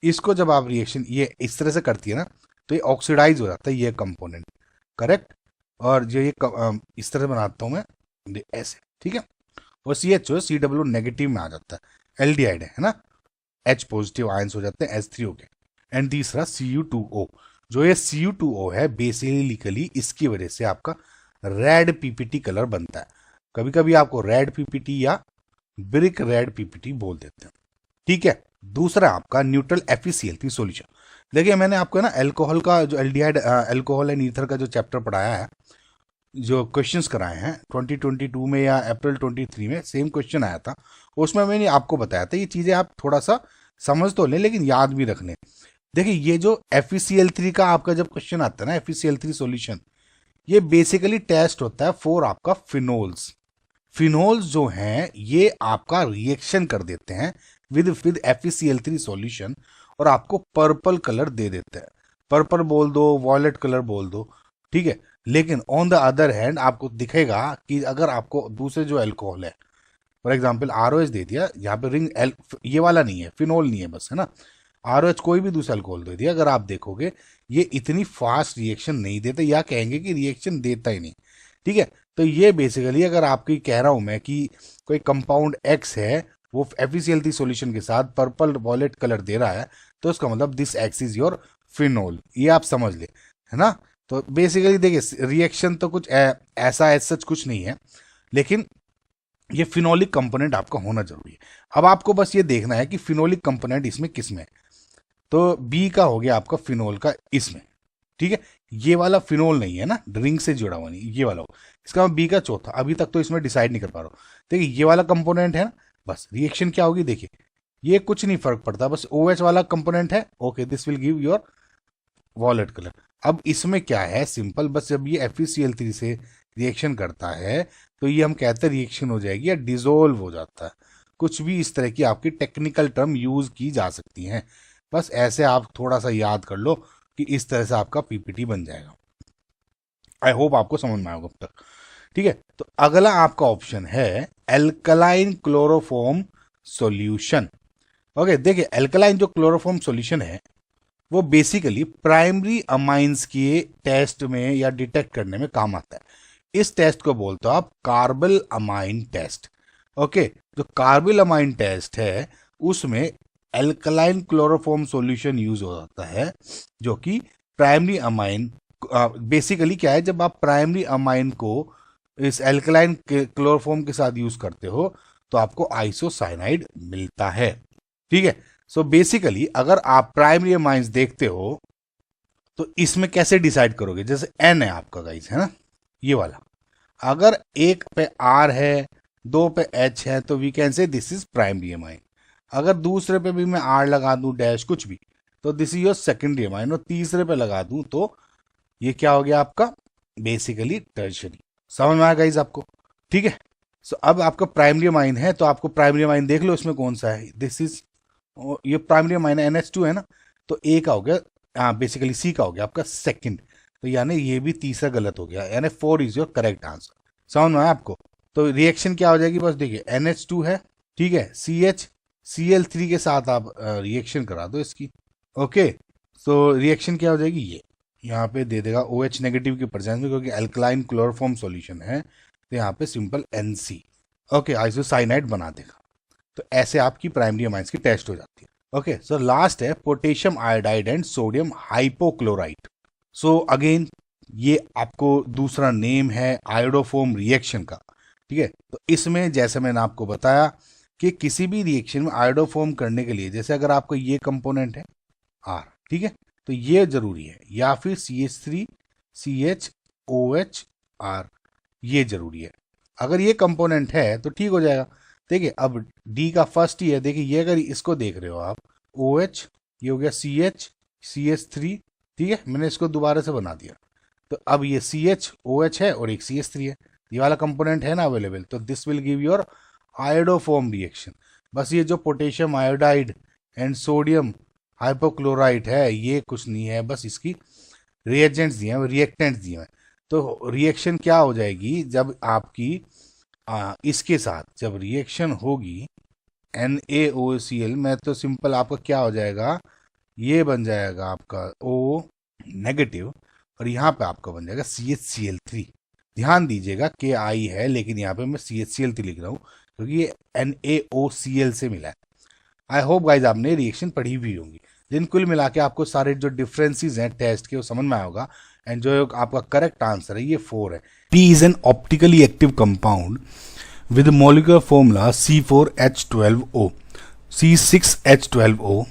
इसको जब आप रिएक्शन ये इस तरह से करती है ना तो ये ऑक्सीडाइज हो जाता है ये कंपोनेंट, करेक्ट। और जो ये इस तरह बनाता हूं मैं ऐसे, ठीक है। और CHO CW नेगेटिव में आ जाता है, एल्डिहाइड है ना, H पॉजिटिव आयंस हो जाते हैं, H3 हो गए, एंड तीसरा Cu2O। जो ये Cu2O है बेसिकली इसकी वजह से आपका रेड पीपीटी कलर बनता है। कभी कभी आपको रेड पीपीटी या ब्रिक रेड पीपीटी बोल देते हैं, ठीक है। दूसरा आपका न्यूट्रल FeCl3 सॉल्यूशन। देखिए मैंने आपको ना अल्कोहल का जो एल्डिहाइड अल्कोहल एंड ईथर का जो चैप्टर पढ़ाया है, जो क्वेश्चंस कराए हैं 2022 में या अप्रैल 23 में सेम क्वेश्चन आया था, उसमें मैंने आपको बताया था ये चीज़ें आप थोड़ा सा समझ तो लें लेकिन याद भी रख लें। देखिए ये जो FeCl3 का आपका जब क्वेश्चन आता है ना, FeCl3 सॉल्यूशन, ये बेसिकली टेस्ट होता है फॉर आपका फिनोल्स। फिनोल्स जो हैं ये आपका रिएक्शन कर देते हैं विद FeCl3 सॉल्यूशन और आपको पर्पल कलर दे देते हैं। पर्पल बोल दो, वॉयलेट कलर बोल दो, ठीक है। लेकिन ऑन द अदर हैंड आपको दिखेगा कि अगर आपको दूसरे जो अल्कोहल है, फॉर एग्जांपल ROH दे दिया, यहाँ पे रिंग ये वाला नहीं है, फिनोल नहीं है बस, है ना, ROH कोई भी दूसरा अल्कोहल दे दिया, अगर आप देखोगे ये इतनी फास्ट रिएक्शन नहीं देता, या कहेंगे कि रिएक्शन देता ही नहीं, ठीक है। तो ये बेसिकली अगर आपकी कह रहा हूं मैं कि कोई कंपाउंड X है वो FeCl3 सॉल्यूशन के साथ पर्पल वॉयलेट कलर दे रहा है, तो उसका मतलब this X is your phenol, ये आप समझ ले, है ना। तो बेसिकली देखिए रिएक्शन तो कुछ ऐसा सच कुछ नहीं है, लेकिन ये फिनोलिक कंपोनेंट आपका होना जरूरी है। अब आपको बस ये देखना है कि फिनोलिक कंपोनेंट इसमें किस में है। तो बी का हो गया आपका फिनोल का इसमें, ठीक है। ये वाला फिनोल नहीं है ना, ड्रिंक से जुड़ा हुआ नहीं, ये वाला हो, इसका बी का चौथा, अभी तक तो इसमें डिसाइड नहीं कर पा रहा हूँ। देखिए ये वाला कंपोनेंट है ना, बस रिएक्शन क्या होगी देखिए, ये कुछ नहीं फर्क पड़ता, बस OH वाला कंपोनेंट है, okay this will give your violet colour. अब इसमें क्या है सिंपल, बस जब ये FeCl3 से रिएक्शन करता है तो ये हम कहते हैं रिएक्शन हो जाएगी या डिसोल्व हो जाता है, कुछ भी इस तरह की आपकी टेक्निकल टर्म यूज की जा सकती हैं। बस ऐसे आप थोड़ा सा याद कर लो कि इस तरह से आपका PPT बन जाएगा। आई होप आपको समझ में आएगा अब तक, ठीक है। तो अगला आपका ऑप्शन है एल्कलाइन क्लोरोफॉर्म सॉल्यूशन। ओके देखिए एल्कलाइन जो क्लोरोफॉर्म सॉल्यूशन है वो बेसिकली प्राइमरी अमाइंस के टेस्ट में या डिटेक्ट करने में काम आता है। इस टेस्ट को बोलते हो आप कार्बल अमाइन टेस्ट। ओके जो कार्बल अमाइन टेस्ट है उसमें एल्कलाइन क्लोरोफॉर्म सॉल्यूशन यूज हो जाता है, जो कि प्राइमरी अमाइन बेसिकली क्या है, जब आप प्राइमरी अमाइन को इस एल्कलाइन क्लोरोफॉर्म के साथ यूज करते हो तो आपको आइसोसाइनाइड मिलता है, ठीक है। सो बेसिकली अगर आप प्राइमरी अमाइंस देखते हो तो इसमें कैसे डिसाइड करोगे, जैसे N है आपका गाइस, है ना, ये वाला, अगर एक पे R है, दो पे H है, तो we can say this is primary amine. अगर दूसरे पे भी मैं R लगा दूं डैश कुछ भी, तो this is your secondary amine, और तीसरे पे लगा दूं तो ये क्या हो गया आपका बेसिकली टर्शरी। समझ में आया गाइस आपको, ठीक है। सो अब आपका प्राइमरी अमाइन है तो आपको प्राइमरी अमाइन देख लो इसमें कौन सा है, दिस इज ये प्राइमरी अमाइन NH2 है ना, तो A का हो गया, बेसिकली C का हो गया आपका सेकंड, तो यानी ये भी तीसरा गलत हो गया, यानी 4 इज योर करेक्ट आंसर। समझ में आया आपको। तो रिएक्शन क्या हो जाएगी, बस देखिए NH2 है, ठीक है, CH Cl3 के साथ आप रिएक्शन करा दो इसकी, ओके। सो रिएक्शन क्या हो जाएगी, ये यहाँ पे दे देगा OH नेगेटिव की प्रेजेंस में, क्योंकि अल्कलाइन क्लोरोफॉर्म सॉल्यूशन है तो यहाँ पे सिंपल NC, ओके, आइसोसाइनाइड बना देगा। तो ऐसे आपकी प्राइमरी अमाइंस की टेस्ट हो जाती है, ओके। सो लास्ट है potassium iodide and sodium hypochlorite. So again ये आपको दूसरा नेम है आयोडोफॉर्म रिएक्शन का, ठीक है। तो इसमें जैसे मैंने आपको बताया कि किसी भी रिएक्शन में आयोडोफॉर्म करने के लिए, जैसे अगर आपको ये कंपोनेंट है R, ठीक है, तो ये जरूरी है, या फिर CH3 CHOH R, ये जरूरी है। अगर ये कंपोनेंट है तो ठीक हो जाएगा। देखिए अब D का फर्स्ट ही है, देखिए ये अगर इसको देख रहे हो आप OH, ये हो गया CH CH3, ठीक है, मैंने इसको दोबारा से बना दिया, तो अब ये CHOH है और एक CH3 है, ये वाला कंपोनेंट है ना अवेलेबल, तो this will give your iodoform reaction. बस ये जो potassium iodide and sodium hypochlorite है ये कुछ नहीं है, बस इसकी रिएजेंट्स दिए हैं, रिएक्टेंट्स दिए हैं। तो रिएक्शन क्या हो जाएगी, जब आपकी इसके साथ जब रिएक्शन होगी NaOCl में, तो सिंपल आपका क्या हो जाएगा, ये बन जाएगा आपका O नेगेटिव, और यहाँ पे आपका बन जाएगा CHCl3। ध्यान दीजिएगा KI है लेकिन यहाँ पे मैं CHCl3 लिख रहा हूँ क्योंकि ये NaOCl से मिला है। आई होप गाइज आपने रिएक्शन पढ़ी भी होंगी।
जिन कुल मिला के आपको सारे जो डिफरेंसेस हैं टेस्ट के वो समझ में आया होगा। एंड जो आपका करेक्ट आंसर है ये 4 है। P is an optically active compound with molecular formula C4H12O, C6H12O,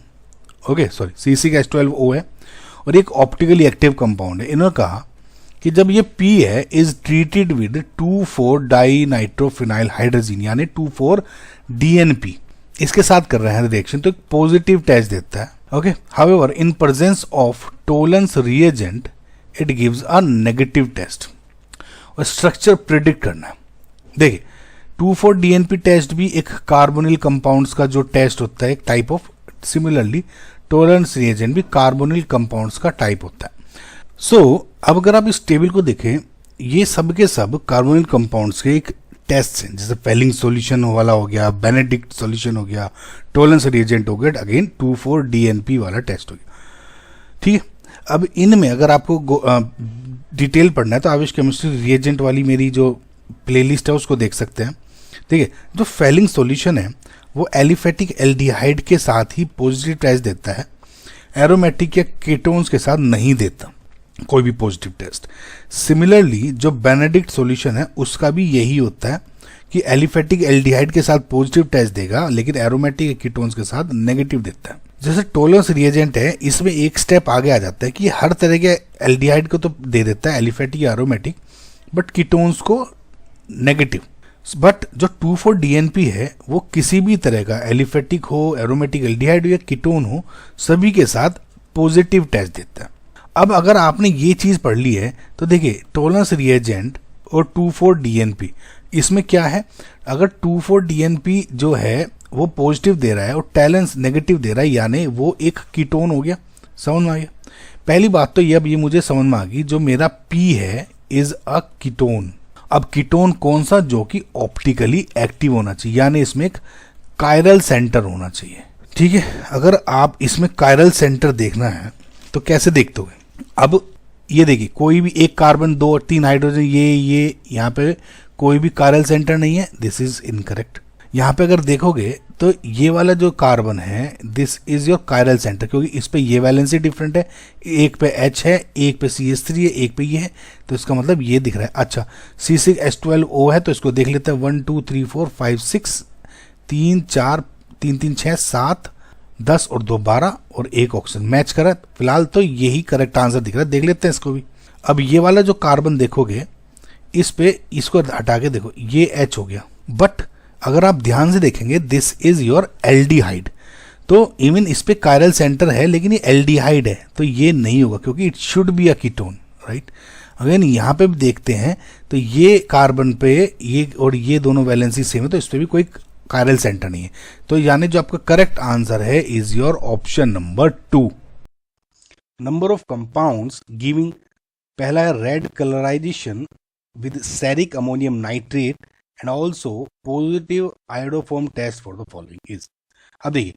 okay sorry C6H12O है और एक ऑप्टिकली एक्टिव कंपाउंड है। इन्होंने कहा कि जब ये P है इज ट्रीटेड विद 2,4-डाइनाइट्रोफिनाइल हाइड्रोजीन यानी 2,4-DNP, इसके साथ कर रहे हैं रिएक्शन, तो एक पॉजिटिव टेस्ट देता है। Okay, however in presence of Tollens reagent it gives a negative test. और स्ट्रक्चर प्रिडिक्ट करना है। देखिए 2,4-DNP टेस्ट भी एक कार्बोनिल कंपाउंड्स का जो टेस्ट होता है एक type of, similarly Tollens reagent भी कार्बोनिल कंपाउंड्स का टाइप होता है। सो अब अगर आप इस टेबल को देखें, ये सब के सब कार्बोनिल कंपाउंड्स के एक टेस्ट हैं, जैसे फेलिंग सॉल्यूशन वाला हो गया, बेनेडिक्ट सॉल्यूशन हो गया, टोलेंस रिएजेंट हो गया, अगेन 2,4-DNP वाला टेस्ट हो गया। ठीक है, अब इनमें अगर आपको डिटेल पढ़ना है तो आवेश केमिस्ट्री रिएजेंट वाली मेरी जो प्लेलिस्ट है उसको देख सकते हैं। ठीक है, जो फेलिंग सॉल्यूशन है वो एलिफेटिक एल्डिहाइड के साथ ही पॉजिटिव टेस्ट देता है, एरोमेटिक या कीटोन्स के साथ नहीं देता कोई भी पॉजिटिव टेस्ट। सिमिलरली जो बेनेडिक्ट सॉल्यूशन है उसका भी यही होता है कि एलिफेटिक एल्डिहाइड के साथ पॉजिटिव टेस्ट देगा लेकिन एरोमेटिक या कीटोन्स के साथ नेगेटिव देता है। जैसे टोलेंस रिएजेंट है, इसमें एक स्टेप आगे आ जाता है कि हर तरह के एल्डिहाइड को तो दे देता है एलिफेटिक या एरोमेटिक, बट कीटोन्स को नेगेटिव। बट जो 2,4-DNP है वो किसी भी तरह का एलिफेटिक हो, एरोमेटिक एल्डिहाइड हो या कीटोन हो, सभी के साथ पॉजिटिव टेस्ट देता है। अब अगर आपने ये चीज पढ़ ली है तो देखिए टोलेंस रिएजेंट और 2,4-DNP इसमें क्या है, अगर 2,4-DNP जो है वो पॉजिटिव दे रहा है और टैलेंस नेगेटिव दे रहा है यानी वो एक कीटोन हो गया। समझ में आ गया? पहली बात तो ये, अब ये मुझे समझ में आ गई, जो मेरा P है इज अ कीटोन। अब कीटोन कौन सा, जो कि ऑप्टिकली एक्टिव होना चाहिए यानी इसमें एक कायरल सेंटर होना चाहिए। ठीक है, अगर आप इसमें कायरल सेंटर देखना है तो कैसे देखते हो? अब ये देखिए कोई भी एक कार्बन 2 और 3 हाइड्रोजन, ये यहाँ पे कोई भी कायरल सेंटर नहीं है, दिस इज इनकरेक्ट। यहाँ पे अगर देखोगे तो ये वाला जो कार्बन है this is your chiral centre, क्योंकि इस पे ये वैलेंसी डिफरेंट है, एक पे H है, एक पे CH3 है, एक पे ये है, तो इसका मतलब ये दिख रहा है। अच्छा C6H12O है तो इसको देख लेते हैं, 1 2 3 4 5 6 3 4 3 3 6 7 10 और 2 12 और एक ऑक्सीजन मैच करा। फिलहाल तो यही करेक्ट आंसर दिख रहा है, देख लेते हैं इसको भी। अब ये वाला जो कार्बन देखोगे इस पे, इसको हटा के देखो, ये H हो गया, बट अगर आप ध्यान से देखेंगे दिस इज योर एल्डिहाइड, तो इवन इस पे कायरल सेंटर है लेकिन ये एल्डिहाइड है तो ये नहीं होगा क्योंकि it should be a ketone, right. अगर यहाँ पे भी देखते हैं तो ये कार्बन पे ये और ये दोनों वैलेंसी सेम है तो इस पे भी कोई कायरल सेंटर नहीं है, तो यानी जो आपका करेक्ट आंसर है is your option number 2। Number of compounds giving, पहला है red colourisation with ceric ammonium nitrate and also positive iodoform test for the following is. अब देखिए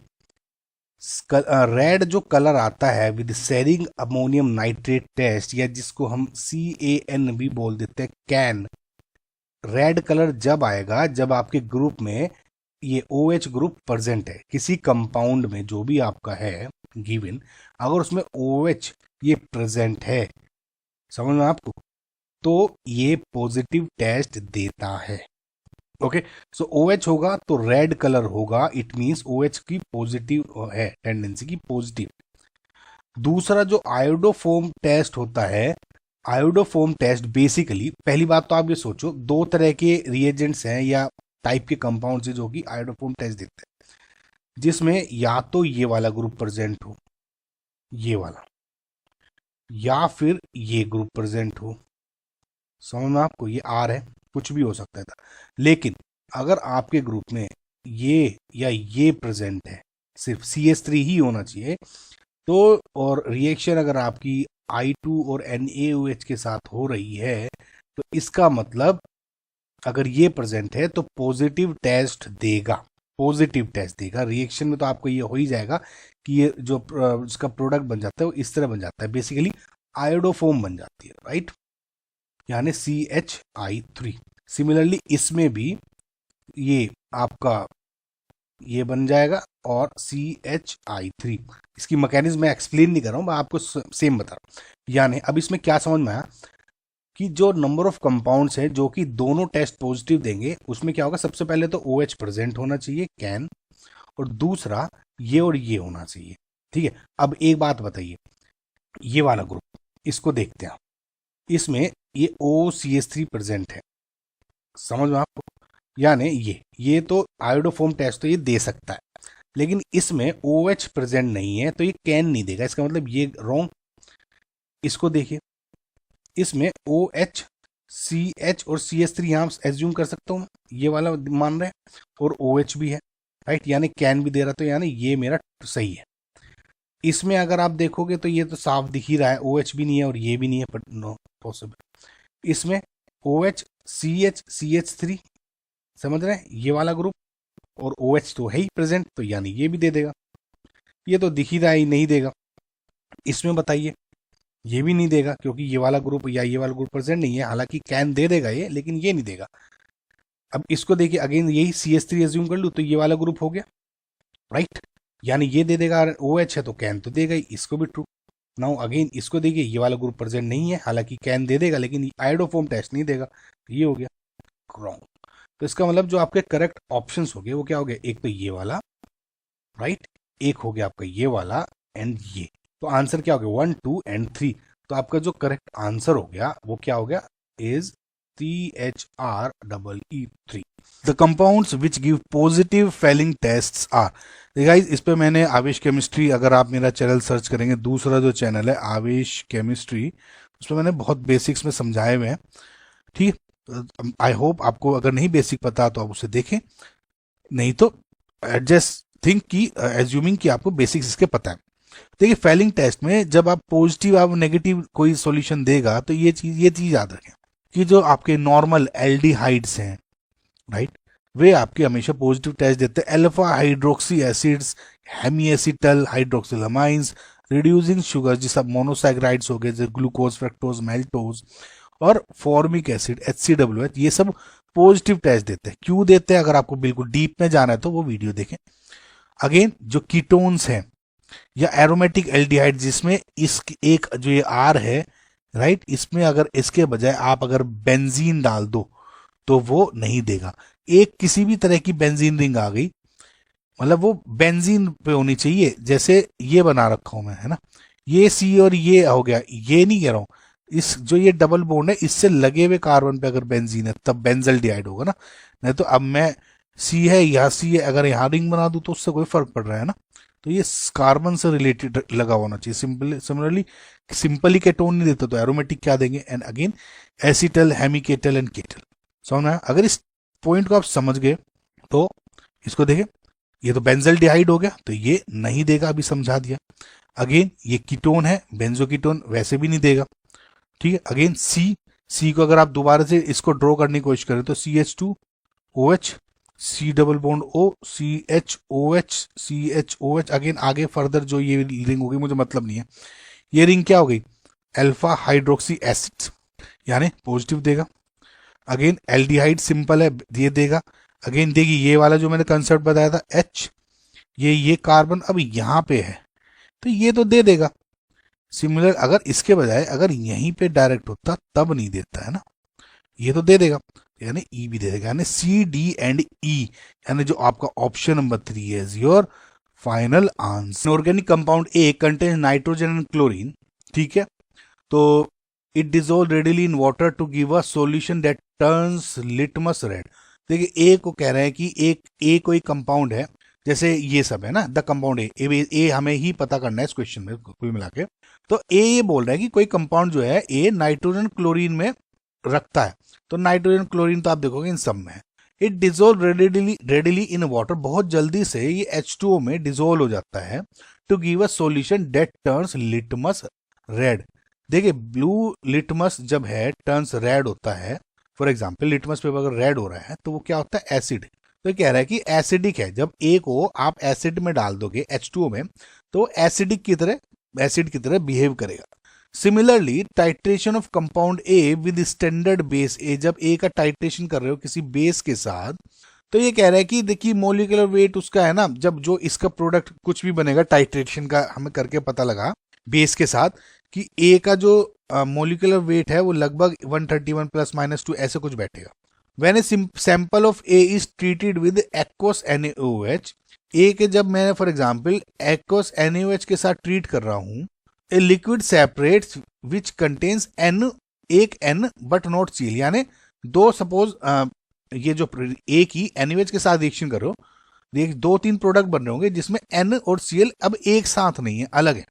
रेड जो कलर आता है with ceric ammonium nitrate test, या जिसको हम CAN भी बोल देते हैं, कैन, रेड कलर जब आएगा जब आपके ग्रुप में ये OH ग्रुप प्रेजेंट है, किसी कंपाउंड में जो भी आपका है गिवन, अगर उसमें OH ये प्रेजेंट है, समझ में आपको, तो ये पॉजिटिव टेस्ट देता है। ओके, सो OH होगा तो रेड कलर होगा, इट मींस OH की पॉजिटिव है, टेंडेंसी की पॉजिटिव। दूसरा जो आयोडोफॉर्म टेस्ट होता है, आयोडोफॉर्म टेस्ट बेसिकली, पहली बात तो आप ये सोचो, दो तरह के रिएजेंट्स हैं या टाइप के कंपाउंड से जो कि आयोडोफॉर्म टेस्ट देते हैं, जिसमें या तो ये वाला ग्रुप प्रेजेंट हो, ये वाला, या फिर ये ग्रुप प्रेजेंट हो। समझ में आपको, ये R है, कुछ भी हो सकता था, लेकिन अगर आपके ग्रुप में ये या ये प्रेजेंट है, सिर्फ CH3 ही होना चाहिए, तो और रिएक्शन अगर आपकी I2 और NaOH के साथ हो रही है तो इसका मतलब अगर ये प्रेजेंट है तो पॉजिटिव टेस्ट देगा, पॉजिटिव टेस्ट देगा। रिएक्शन में तो आपको ये हो ही जाएगा कि ये जो इसका प्रोडक्ट बन जाता है वो इस तरह बन जाता है, बेसिकली आयोडोफॉर्म बन जाती है, राइट, यानी CHI3। सिमिलरली इसमें भी ये आपका
ये बन जाएगा और CHI3। इसकी मैकेनिज्म मैं एक्सप्लेन नहीं कर रहा हूँ, मैं आपको सेम बता रहा हूँ। यानी अब इसमें क्या समझ में आया कि जो नंबर ऑफ कंपाउंड्स है जो कि दोनों टेस्ट पॉजिटिव देंगे, उसमें क्या होगा, सबसे पहले तो OH प्रेजेंट होना चाहिए कैन, और दूसरा ये और ये होना चाहिए। ठीक है, अब एक बात बताइए, ये वाला ग्रुप, इसको देखते हैं, इसमें ये OCH3 प्रेजेंट है, समझ में आपको? यानी ये तो आयोडोफोम टेस्ट तो ये दे सकता है, लेकिन इसमें OH प्रेजेंट नहीं है तो ये कैन नहीं देगा, इसका मतलब ये रॉन्ग। इसको देखिए, इसमें OH, CH और CH3 यहाँ एज्यूम कर सकता हूँ, ये वाला मान रहे हैं, और OH भी है, राइट, यानी कैन भी दे रहा, तो यानी ये मेरा सही है। इसमें अगर आप देखोगे तो ये तो साफ दिख ही रहा है, OH भी नहीं है और ये भी नहीं है, बट नो पॉसिबल। इसमें OH, CH, CH3, समझ रहे हैं, ये वाला ग्रुप, और OH तो है ही प्रेजेंट, तो यानी ये भी दे देगा। ये तो दिख ही रहा है, नहीं देगा। इसमें बताइए, ये भी नहीं देगा क्योंकि ये वाला ग्रुप या ये वाला ग्रुप प्रेजेंट नहीं है, हालांकि कैन दे देगा ये, लेकिन ये नहीं देगा। अब इसको देखिए, अगेन यही CH3 एज्यूम कर लूँ तो ये वाला ग्रुप हो गया, राइट, यानी ये दे देगा। OH है तो कैन तो देगा ही, इसको भी ट्रू। नाउ अगेन इसको देखिए, ये वाला ग्रुप प्रेजेंट नहीं है, हालांकि कैन दे देगा, लेकिन आयोडोफोम टेस्ट नहीं देगा, ये हो गया रॉन्ग। तो इसका मतलब जो आपके करेक्ट ऑप्शंस हो गए वो क्या हो गया, एक तो ये वाला, राइट, एक हो गया आपका ये वाला, एंड ये। तो आंसर क्या हो गया, 1, 2 एंड 3। तो आपका जो करेक्ट आंसर हो गया वो क्या हो गया, is CHREE3।
The compounds which give positive Fehling tests are. Guys, इस पे मैंने आवेश केमिस्ट्री, अगर आप मेरा चैनल सर्च करेंगे, दूसरा जो चैनल है आवेश केमिस्ट्री, उसमें मैंने बहुत बेसिक्स में समझाए हुए हैं। ठीक, आई होप आपको अगर नहीं बेसिक पता तो आप उसे देखें, नहीं तो जस्ट थिंक की एज्यूमिंग कि आपको बेसिक्स इसके पता है। देखिए, फेलिंग टेस्ट में जब आप पॉजिटिव या नेगेटिव कोई सॉल्यूशन देगा तो ये चीज याद रखें कि जो आपके नॉर्मल एल्डिहाइड्स हैं, राइट, वे आपके हमेशा पॉजिटिव टेस्ट देते हैं। Alpha hydroxy acids, hemiacetal hydroxylamines, reducing sugar जिसका मोनोसैकेराइड्स हो गए जैसे ग्लूकोज, फ्रक्टोज, मैल्टोज, और फॉर्मिक एसिड HCWH, ये सब पॉजिटिव टेस्ट देते हैं। क्यों देते हैं, अगर आपको बिल्कुल डीप में जाना है तो वो वीडियो देखें। अगेन, जो कीटोन्स हैं या एरोमेटिक एल्डिहाइड, जिसमें इस एक जो ये R है, राइट, इसमें अगर इसके बजाय आप अगर बेंजीन डाल दो तो वो नहीं देगा। एक किसी भी तरह की बेंजीन रिंग आ गई, मतलब वो बेंजीन पे होनी चाहिए, जैसे ये बना रखा हूं मैं, है ना, ये C और ये हो गया, ये नहीं कह रहा हूं, इस जो ये डबल बॉन्ड है इससे लगे हुए कार्बन पे अगर बेंजीन है तब बेंजल्डिहाइड होगा ना। नहीं तो अब मैं C है, यहाँ C है, अगर यहाँ रिंग बना दूं तो उससे कोई फर्क पड़ रहा है ना। तो ये कार्बन से रिलेटेड लगा होना चाहिए। सिमिलरली सिंपली केटोन नहीं देता तो एरोमेटिक क्या देंगे, and again acetal, hemiketal and ketal. समझना है? अगर इस पॉइंट को आप समझ गए तो इसको देखें, ये तो बेंजल्डिहाइड हो गया तो ये नहीं देगा, अभी समझा दिया। अगेन ये कीटोन है, बेंजोकीटोन, वैसे भी नहीं देगा। ठीक है, अगेन सी को अगर आप दोबारा से इसको ड्रॉ करने की कोशिश करें तो CH2OH, C double bond O, CHOH, again आगे फर्दर जो ये रिंग होगी मुझे मतलब नहीं है, ये रिंग क्या हो गई, अल्फा हाइड्रोक्सी एसिड, यानी पॉजिटिव देगा। अगेन एल्डिहाइड सिंपल है, ये देगा। अगेन देखिए, ये वाला जो मैंने कंसेप्ट बताया था H, ये कार्बन अब यहाँ पे है तो ये तो दे देगा। सिमिलर अगर इसके बजाय अगर यहीं पे डायरेक्ट होता तब नहीं देता है ना, ये तो दे देगा, यानी ई भी दे देगा, यानी C, D एंड E, यानी जो आपका ऑप्शन नंबर 3 है your final answer. Organic compound A contains nitrogen and chlorine, ठीक है, तो it dissolve readily in water to give a solution that turns litmus red. देखिए, ए को कह रहे हैं कि एक कोई कंपाउंड है, जैसे ये सब है ना, द कंपाउंड ए हमें ही पता करना है इस क्वेश्चन में कुल मिला के। तो ए ये बोल रहा है कि कोई कंपाउंड जो है ए नाइट्रोजन क्लोरीन में रखता है, तो नाइट्रोजन क्लोरीन तो आप देखोगे इन सब में है। It dissolve readily in water, बहुत जल्दी से ये H2O में डिसॉल्व हो जाता है, to give a solution that turns litmus red. देखिए, ब्लू लिटमस जब है टर्न्स रेड होता है, फॉर एग्जाम्पल लिटमस पेपर अगर रेड हो रहा है तो वो क्या होता है, एसिड। तो कह रहा है कि एसिडिक है, जब ए को आप एसिड में डाल दोगे H2O में तो एसिडिक की तरह, एसिड की तरह बिहेव करेगा। Similarly titration of compound A with standard base A, जब ए का टाइट्रेशन कर रहे हो किसी बेस के साथ तो ये कह रहा है कि देखिए मोलिकुलर वेट उसका है ना, जब जो इसका प्रोडक्ट कुछ भी बनेगा टाइट्रेशन का हमें करके पता लगा बेस के साथ कि ए का जो मोलिकुलर वेट है वो लगभग 131 ± 2 ऐसे कुछ बैठेगा। When a sample of A is treated with aqueous NaOH, ए के जब मैं फॉर एग्जांपल एक्वस NaOH के साथ ट्रीट कर रहा हूं, a liquid separates which contains N, एक N बट नॉट Cl, यानी दो सपोज ये जो ए की NaOH के साथ रिएक्शन कर रहे हो, 2-3 प्रोडक्ट बन रहे होंगे जिसमें N और Cl अब एक साथ नहीं है, अलग है,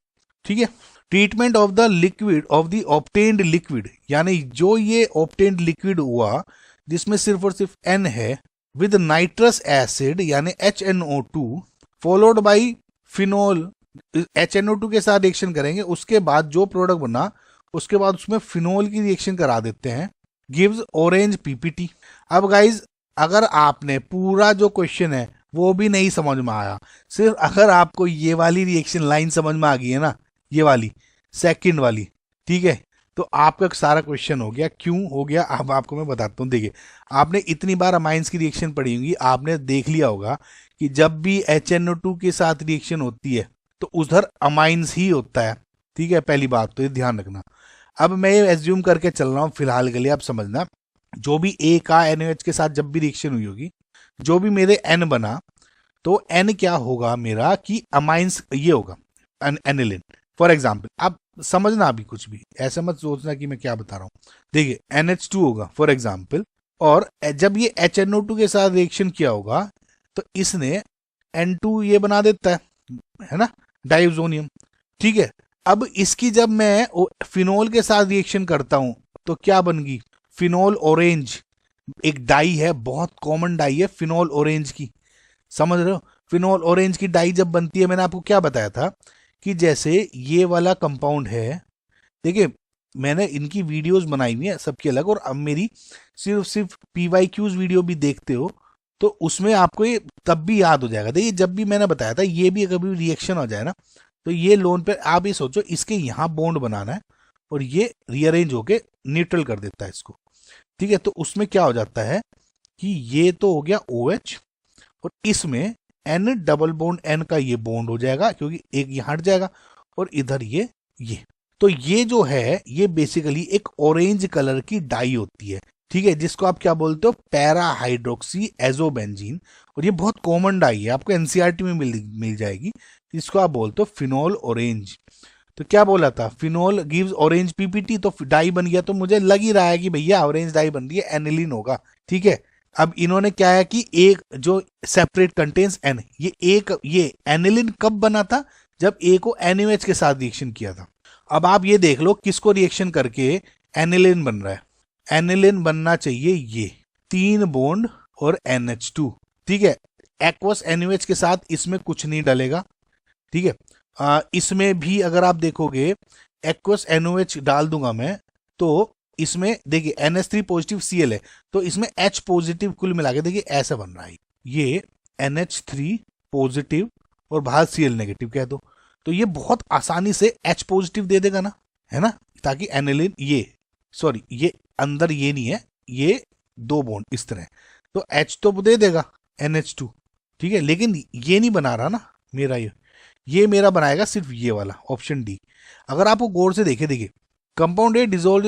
ठीक है। Treatment of the liquid of the obtained liquid, यानी जो ये ऑब्टेन्ड लिक्विड हुआ जिसमें सिर्फ और सिर्फ N है, विद नाइट्रस एसिड यानी HNO2 followed by phenol, HNO2 के साथ रिएक्शन करेंगे, उसके बाद जो प्रोडक्ट बना उसके बाद उसमें फिनोल की रिएक्शन करा देते हैं, गिव्स ऑरेंज PPT। अब गाइज अगर आपने पूरा जो क्वेश्चन है वो भी नहीं समझ में आया, सिर्फ अगर आपको ये वाली रिएक्शन लाइन समझ में आ गई है ना, ये वाली सेकंड वाली, ठीक है, तो आपका सारा क्वेश्चन हो गया। क्यों हो गया अब आपको मैं बताता हूँ। देखिए आपने इतनी बार अमाइंस की रिएक्शन पढ़ी होगी, आपने देख लिया होगा कि जब भी HNO2 के साथ रिएक्शन होती है तो उधर अमाइंस ही होता है, ठीक है, पहली बात तो ये ध्यान रखना। अब मैं ये एज्यूम करके चल रहा हूँ फिलहाल के लिए, आप समझना, जो भी ए का NaOH के साथ जब भी रिएक्शन हुई होगी, जो भी मेरे N बना, तो N क्या होगा मेरा कि अमाइंस ये होगा एनिलिन फॉर एग्जाम्पल। आप समझना अभी कुछ भी ऐसा मत सोचना कि मैं क्या बता रहा हूँ। देखिए NH2 होगा फॉर एग्जाम्पल, और जब ये HNO2 के साथ रिएक्शन किया होगा तो इसने N2 ये बना देता है ना, डाइओजोनियम, ठीक है। अब इसकी जब मैं फिनोल के साथ रिएक्शन करता हूं तो क्या बन गई, फिनोल ऑरेंज, एक डाई है, बहुत कॉमन डाई है फिनोल ऑरेंज की, समझ रहे हो। फिनोल ऑरेंज की डाई जब बनती है, मैंने आपको क्या बताया था कि जैसे ये वाला कंपाउंड है, देखिए मैंने इनकी वीडियोस बनाई हुई है सबकी अलग, और अब मेरी सिर्फ PYQs वीडियो भी देखते हो तो उसमें आपको ये तब भी याद हो जाएगा। देखिए जब भी मैंने बताया था, ये भी कभी रिएक्शन हो जाए ना तो ये लोन पे आप ये सोचो इसके यहाँ बॉन्ड बनाना है और ये रीअरेंज होके न्यूट्रल कर देता है इसको, ठीक है। तो उसमें क्या हो जाता है कि ये तो हो गया OH, और इसमें N डबल बॉन्ड N का ये बॉन्ड हो जाएगा क्योंकि एक ये हट जाएगा, और इधर ये तो ये जो है ये बेसिकली एक ऑरेंज कलर की डाई होती है, ठीक है, जिसको आप क्या बोलते हो, पैरा हाइड्रोक्सी एजोबेंजीन, और ये बहुत कॉमन डाई है, आपको NCERT में मिल जाएगी, जिसको आप बोलते हो फिनोल ऑरेंज। तो क्या बोला था, फिनोल गिव्स ऑरेंज PPT, तो डाई बन गया, तो मुझे लग ही रहा है कि भैया ऑरेंज डाई बन रही है, एनिलीन होगा, ठीक है। अब इन्होंने क्या है कि एक जो सेपरेट कंटेन्स N, ये एनिलीन कब बना था, जब A को NaOH के साथ रिएक्शन किया था। अब आप ये देख लो किसको रिएक्शन करके एनिलीन बन रहा है, एनिलीन बनना चाहिए ये 3 बॉन्ड और NH2, ठीक है। एक्वस NaOH के साथ इसमें कुछ नहीं डलेगा, ठीक है। इसमें भी अगर आप देखोगे एक्वस NaOH डाल दूंगा मैं, तो इसमें देखिए NH3 पॉजिटिव Cl है, तो इसमें H पॉजिटिव कुल मिला के देखिए ऐसा बन रहा है, ये NH3 पॉजिटिव और बाहर Cl नेगेटिव कह दो, तो ये बहुत आसानी से H पॉजिटिव दे देगा ना, है ना, ताकि एनिलीन ये अंदर ये नहीं है, ये 2 बॉन्ड इस तरह, तो H तो दे देगा NH2, ठीक है, लेकिन ये नहीं बना रहा ना मेरा, ये मेरा बनाएगा सिर्फ ये वाला ऑप्शन D। अगर आपको गौर से देखिए compound A dissolve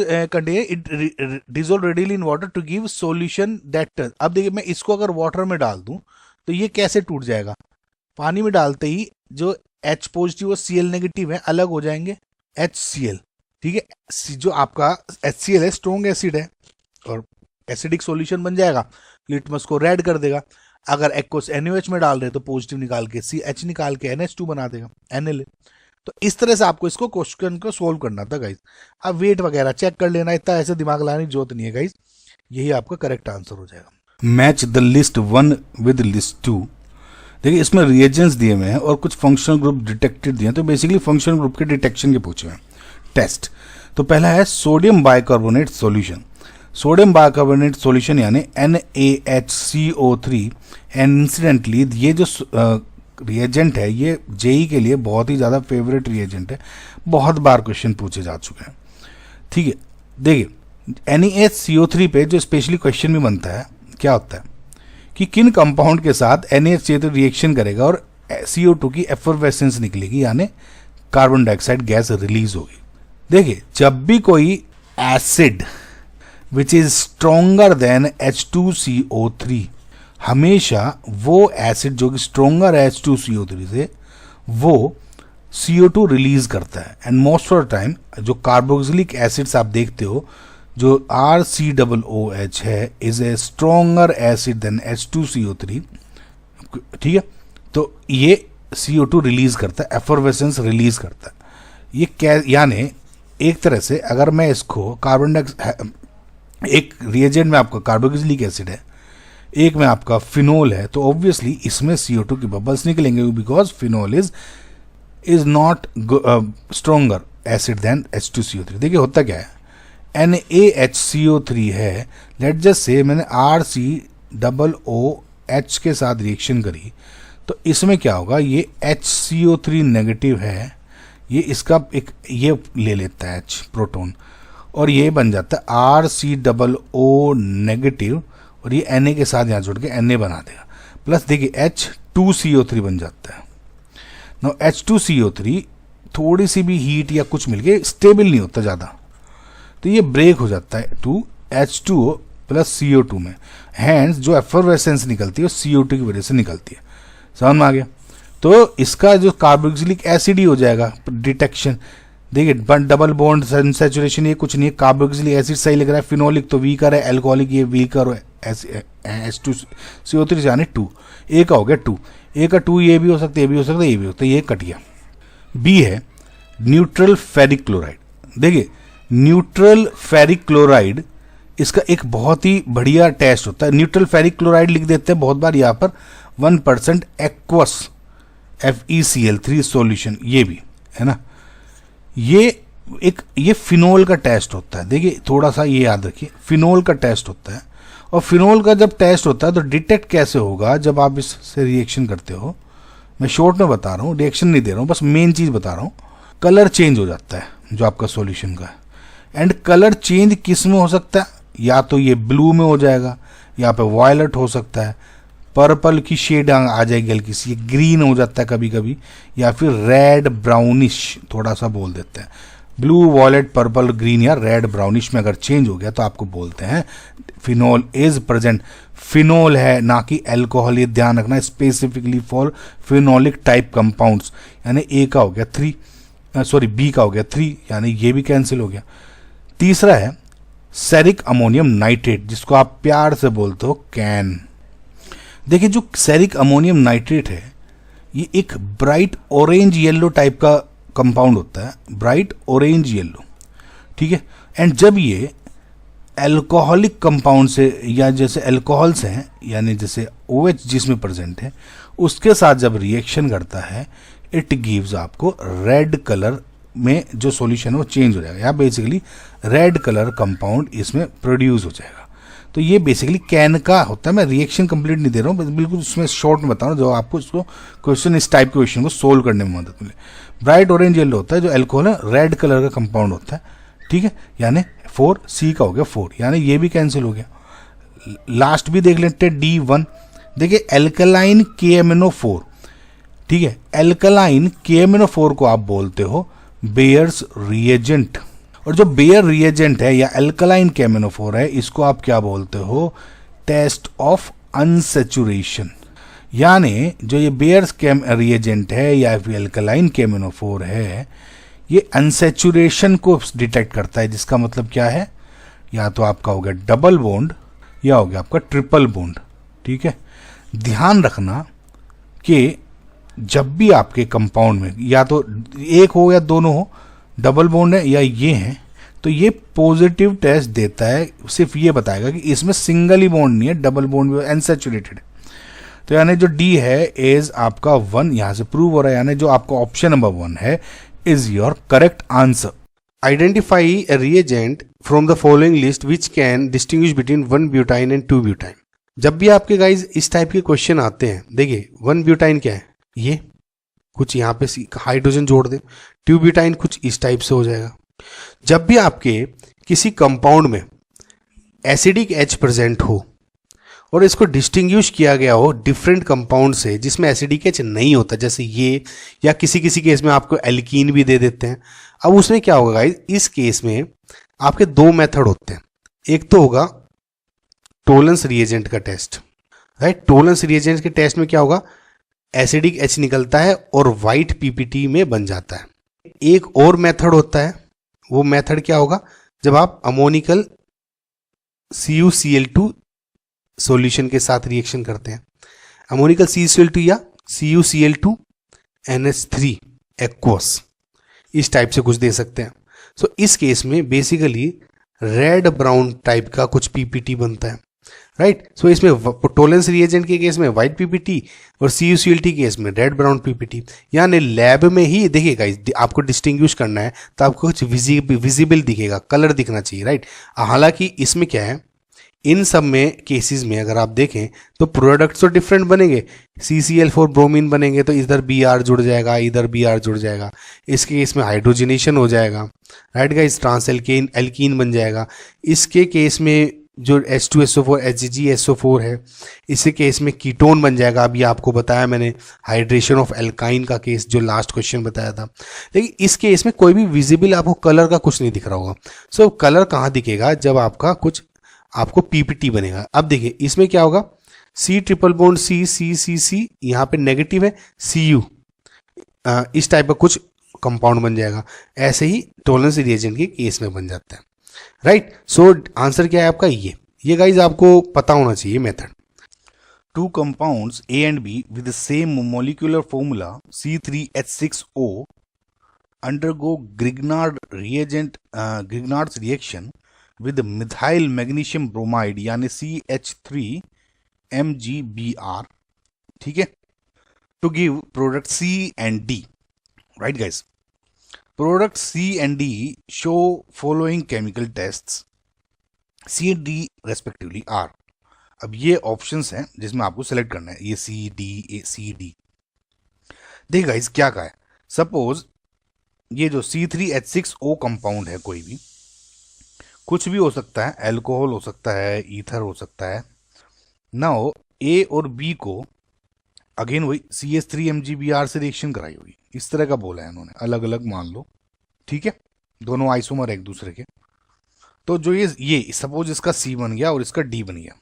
readily in water to give solution that, अब देखिए मैं इसको अगर वाटर में डाल दूं तो ये कैसे टूट जाएगा, पानी में डालते ही जो H पॉजिटिव और Cl नेगेटिव है अलग हो जाएंगे, HCl, ठीक है। जो आपका HCl है स्ट्रॉन्ग एसिड है और एसिडिक सॉल्यूशन बन जाएगा, लिटमस को रेड कर देगा। अगर एक्वस NaOH में डाल रहे तो पॉजिटिव निकाल के CH निकाल के NH2 बना देगा, एनिलीन। तो इस तरह से आपको इसको क्वेश्चन को सोल्व करना था गाइस। अब वेट वगैरह चेक कर लेना, इतना ऐसे दिमाग लाने की जरूरत नहीं है गाइस, यही आपका करेक्ट आंसर हो जाएगा। Match the list 1 with list 2। देखिए इसमें रिएजेंट्स दिए हुए हैं और कुछ फंक्शनल ग्रुप डिटेक्टेड दिए हैं, तो बेसिकली फंक्शनल ग्रुप के डिटेक्शन के पूछे हैं टेस्ट। तो पहला है sodium bicarbonate solution. Sodium bicarbonate solution यानी NaHCO3, इंसिडेंटली ये जो रिएजेंट है ये जेई के लिए बहुत ही ज़्यादा फेवरेट रिएजेंट है, बहुत बार क्वेश्चन पूछे जा चुके हैं, ठीक है। देखिए NaHCO3 पे जो स्पेशली क्वेश्चन भी बनता है क्या होता है कि किन कंपाउंड के साथ NaHCl रिएक्शन करेगा और CO2 की एफरवेसेंस निकलेगी, यानी कार्बन डाइऑक्साइड गैस रिलीज होगी। देखिए, जब भी कोई acid which is stronger then H2CO3, हमेशा वो एसिड जो कि स्ट्रोंगर है H2CO3 से, वो CO2 रिलीज करता है। And most of the time जो कार्बोक्सिलिक एसिड्स आप देखते हो, जो RCOOH है, is a stronger acid than H2CO3, ठीक है। तो ये CO2 रिलीज करता है, एफरवेसेंस रिलीज करता है। ये क्या, यानी एक तरह से अगर मैं इसको कार्बन डाइऑक्साइड, एक रिएजेंट में आपका कार्बोक्सिलिक एसिड है, एक में आपका फिनोल है, तो ऑब्वियसली इसमें CO2 की बबल्स निकलेंगे, because phenol is not stronger acid than H2CO3। देखिए होता क्या है, NaHCO3 है, लेट जस्ट से मैंने RCOOH के साथ रिएक्शन करी, तो इसमें क्या होगा, ये HCO3 नेगेटिव है, ये इसका एक ये ले लेता है H प्रोटॉन, और ये बन जाता है RCOO नेगेटिव, और ये Na के साथ यहाँ जुड़ के Na बना देगा, प्लस देखिए H2CO3 बन जाता है। नाउ H2CO3 थोड़ी सी भी हीट या कुछ मिलके स्टेबल नहीं होता ज़्यादा, तो ये ब्रेक हो जाता है टू H2O प्लस CO2 में। हैंस जो एफरवेसेंस निकलती है वो CO2 की वजह से निकलती है। समझ में आ गया? तो इसका जो कार्बोक्सिलिक एसिड ही हो जाएगा डिटेक्शन। देखिए डबल बॉन्ड सैचुरेशन ये कुछ नहीं है, कार्बोक्सिलिक एसिड सही लग रहा है, फिनोलिक तो वीकर है, एल्कोहलिक ये वीकर है, H2CO3 यानी 2, ए का हो गया 2, ए का 2 ये भी हो सकता है, ये भी हो सकता है, ये भी हो सकता है, ये कट गया। बी है न्यूट्रल फेरिक क्लोराइड। देखिए न्यूट्रल फेरिक क्लोराइड, इसका एक बहुत ही बढ़िया टेस्ट होता है। न्यूट्रल फेरिक क्लोराइड लिख देते हैं बहुत बार यहाँ पर 1% एक्वस FeCl3 सॉल्यूशन, ये भी है ना। ये फिनोल का टेस्ट होता है। देखिए थोड़ा सा ये याद रखिए, फिनोल का टेस्ट होता है, और फिनोल का जब टेस्ट होता है तो डिटेक्ट कैसे होगा, जब आप इससे रिएक्शन करते हो, मैं शॉर्ट में बता रहा हूँ, रिएक्शन नहीं दे रहा हूँ, बस मेन चीज़ बता रहा हूँ, कलर चेंज हो जाता है जो आपका सॉल्यूशन का है। एंड कलर चेंज किस में हो सकता है, या तो ये ब्लू में हो जाएगा, यहाँ पे वायलेट हो सकता है, पर्पल की शेड आ जाएगी हल्की सी, ग्रीन हो जाता है कभी कभी, या फिर रेड ब्राउनिश थोड़ा सा बोल देते हैं। ब्लू वायलेट पर्पल ग्रीन या रेड ब्राउनिश में अगर चेंज हो गया तो आपको बोलते हैं फिनोल इज प्रेजेंट। फिनोल है ना कि अल्कोहल, ये ध्यान रखना, specifically for phenolic type compounds. यानी ए का हो गया 3, सॉरी बी का हो गया 3, यानी ये भी कैंसिल हो गया। तीसरा है सेरिक अमोनियम नाइट्रेट, जिसको आप प्यार से बोलते हो कैन। देखिए जो सेरिक अमोनियम नाइट्रेट है, ये एक ब्राइट ऑरेंज येलो टाइप का कंपाउंड होता है, ब्राइट ऑरेंज येलो, ठीक है। एंड जब ये अल्कोहलिक कंपाउंड से, या जैसे अल्कोहल्स हैं, यानी जैसे OH जिसमें प्रेजेंट है, उसके साथ जब रिएक्शन करता है, इट गिव्स आपको रेड कलर में जो सॉल्यूशन है वो चेंज हो जाएगा, या बेसिकली रेड कलर कंपाउंड इसमें प्रोड्यूस हो जाएगा। तो ये बेसिकली कैन का होता है। मैं रिएक्शन कंप्लीट नहीं दे रहा हूँ, बिल्कुल उसमें शॉर्ट में बता रहा हूँ, जो आपको इसको क्वेश्चन, इस टाइप के क्वेश्चन को सोल्व करने में मदद मिले। ब्राइट ऑरेंज येलो होता है, जो अल्कोहल है रेड कलर का कंपाउंड होता है, ठीक है। यानी 4C का हो गया 4, यानी ये भी कैंसिल हो गया। लास्ट भी देख लेते हैं D1। देखिए एल्कलाइन KMnO4, ठीक है। एल्कलाइन KMnO4 को आप बोलते हो बेयर्स रिएजेंट, और जो बेयर रिएजेंट है या एल्कलाइन KMnO4 है, इसको आप क्या बोलते हो, टेस्ट ऑफ अनसेचुरेशन। यानी जो ये बेयर्स रिएजेंट है या फिर एल्कलाइन KMnO4 है, ये अनसेचुरेशन को डिटेक्ट करता है, जिसका मतलब क्या है, या तो आपका हो गया डबल बॉन्ड या हो गया आपका ट्रिपल बॉन्ड, ठीक है। ध्यान रखना कि जब भी आपके कंपाउंड में या तो एक हो या दोनों हो, डबल बॉन्ड है या ये है, तो ये पॉजिटिव टेस्ट देता है, सिर्फ ये बताएगा कि इसमें सिंगल ही बॉन्ड नहीं है, डबल बॉन्ड भी अनसैचुरेटेड है। तो यानी जो डी है इज आपका 1, यहां से प्रूव हो रहा है, यानी जो आपका ऑप्शन नंबर 1 है is your correct answer.
Identify a reagent from the following list which can distinguish between 1-butene and 2-butene। जब भी आपके गाइज इस टाइप के क्वेश्चन आते हैं, देखिए 1-butene क्या है, ये कुछ यहाँ पे हाइड्रोजन जोड़ दे, 2-butene कुछ इस टाइप से हो जाएगा। जब भी आपके किसी कंपाउंड में एसिडिक H प्रेजेंट हो और इसको डिस्टिंग्विश किया गया हो डिफरेंट कंपाउंड से जिसमें एसिडिक एच नहीं होता, जैसे ये, या किसी किसी केस में आपको एल्कीन भी दे देते हैं। अब उसमें क्या होगा गाइस, इस केस में आपके दो मेथड होते हैं। एक तो होगा टोलेंस रिएजेंट का टेस्ट, राइट। टोलेंस रिएजेंट के टेस्ट में क्या होगा, एसिडिक एच निकलता है और वाइट पीपीटी में बन जाता है। एक और मेथड होता है, वो मेथड क्या होगा, जब आप अमोनिकल CuCl2 सॉल्यूशन के साथ रिएक्शन करते हैं, अमोनिकल CuCl2 या CuCl2 NH3 एक्वस, इस टाइप से कुछ दे सकते हैं। सो इस केस में बेसिकली रेड ब्राउन टाइप का कुछ पीपीटी बनता है, राइट। सो इसमें टोलेंस रिएजेंट के केस में व्हाइट पीपीटी और CuCl2 केस में रेड ब्राउन पीपीटी। यानी लैब में ही देखिएगा, आपको डिस्टिंग्विश करना है तो आपको कुछ विजिबल दिखेगा, कलर दिखना चाहिए, राइट। हालांकि इसमें क्या है, इन सब में केसेस में अगर आप देखें तो प्रोडक्ट्स तो डिफरेंट बनेंगे। CCl4 ब्रोमीन बनेंगे तो इधर Br जुड़ जाएगा, इधर Br जुड़ जाएगा, इसके केस में हाइड्रोजनेशन हो जाएगा, राइट गाइस, ट्रांस एल्कीन बन जाएगा। इसके केस में जो H2SO4 HgSO4 है, इसी केस में कीटोन बन जाएगा। अभी आपको बताया मैंने हाइड्रेशन ऑफ एल्काइन का केस, जो लास्ट क्वेश्चन बताया था। लेकिन इस केस में कोई भी विजिबल आपको कलर का कुछ नहीं दिख रहा होगा। सो कलर कहाँ दिखेगा, जब आपका कुछ आपको पीपीटी बनेगा। अब देखिए इसमें क्या होगा, C ट्रिपल बॉन्ड C, यहाँ पे नेगेटिव है, Cu, इस टाइप का कुछ कंपाउंड बन जाएगा। ऐसे ही टोलेंस रिएजेंट के केस में बन जाता है, राइट। सो आंसर क्या है आपका, ये गाइज आपको पता होना चाहिए method.
Two compounds A and B with the same molecular formula C3H6O undergo Grignard's reaction with methyl magnesium bromide यानी CH3MgBr, ठीक है, to give product C and D, right guys. Product C and D show following chemical tests, C and D respectively are. अब ये options हैं जिसमें आपको select करना है, ये C, देखिए गाइस क्या कहा है। सपोज ये जो C3H6O कंपाउंड है, कोई भी कुछ भी हो सकता है, अल्कोहल हो सकता है, ईथर हो सकता है। नाउ ए और बी को अगेन वही CH3MgBr से रिएक्शन कराई होगी, इस तरह का बोला है उन्होंने, अलग अलग मान लो, ठीक है, दोनों आइसोमर एक दूसरे के। तो जो ये सपोज इसका C बन गया और इसका D बन गया।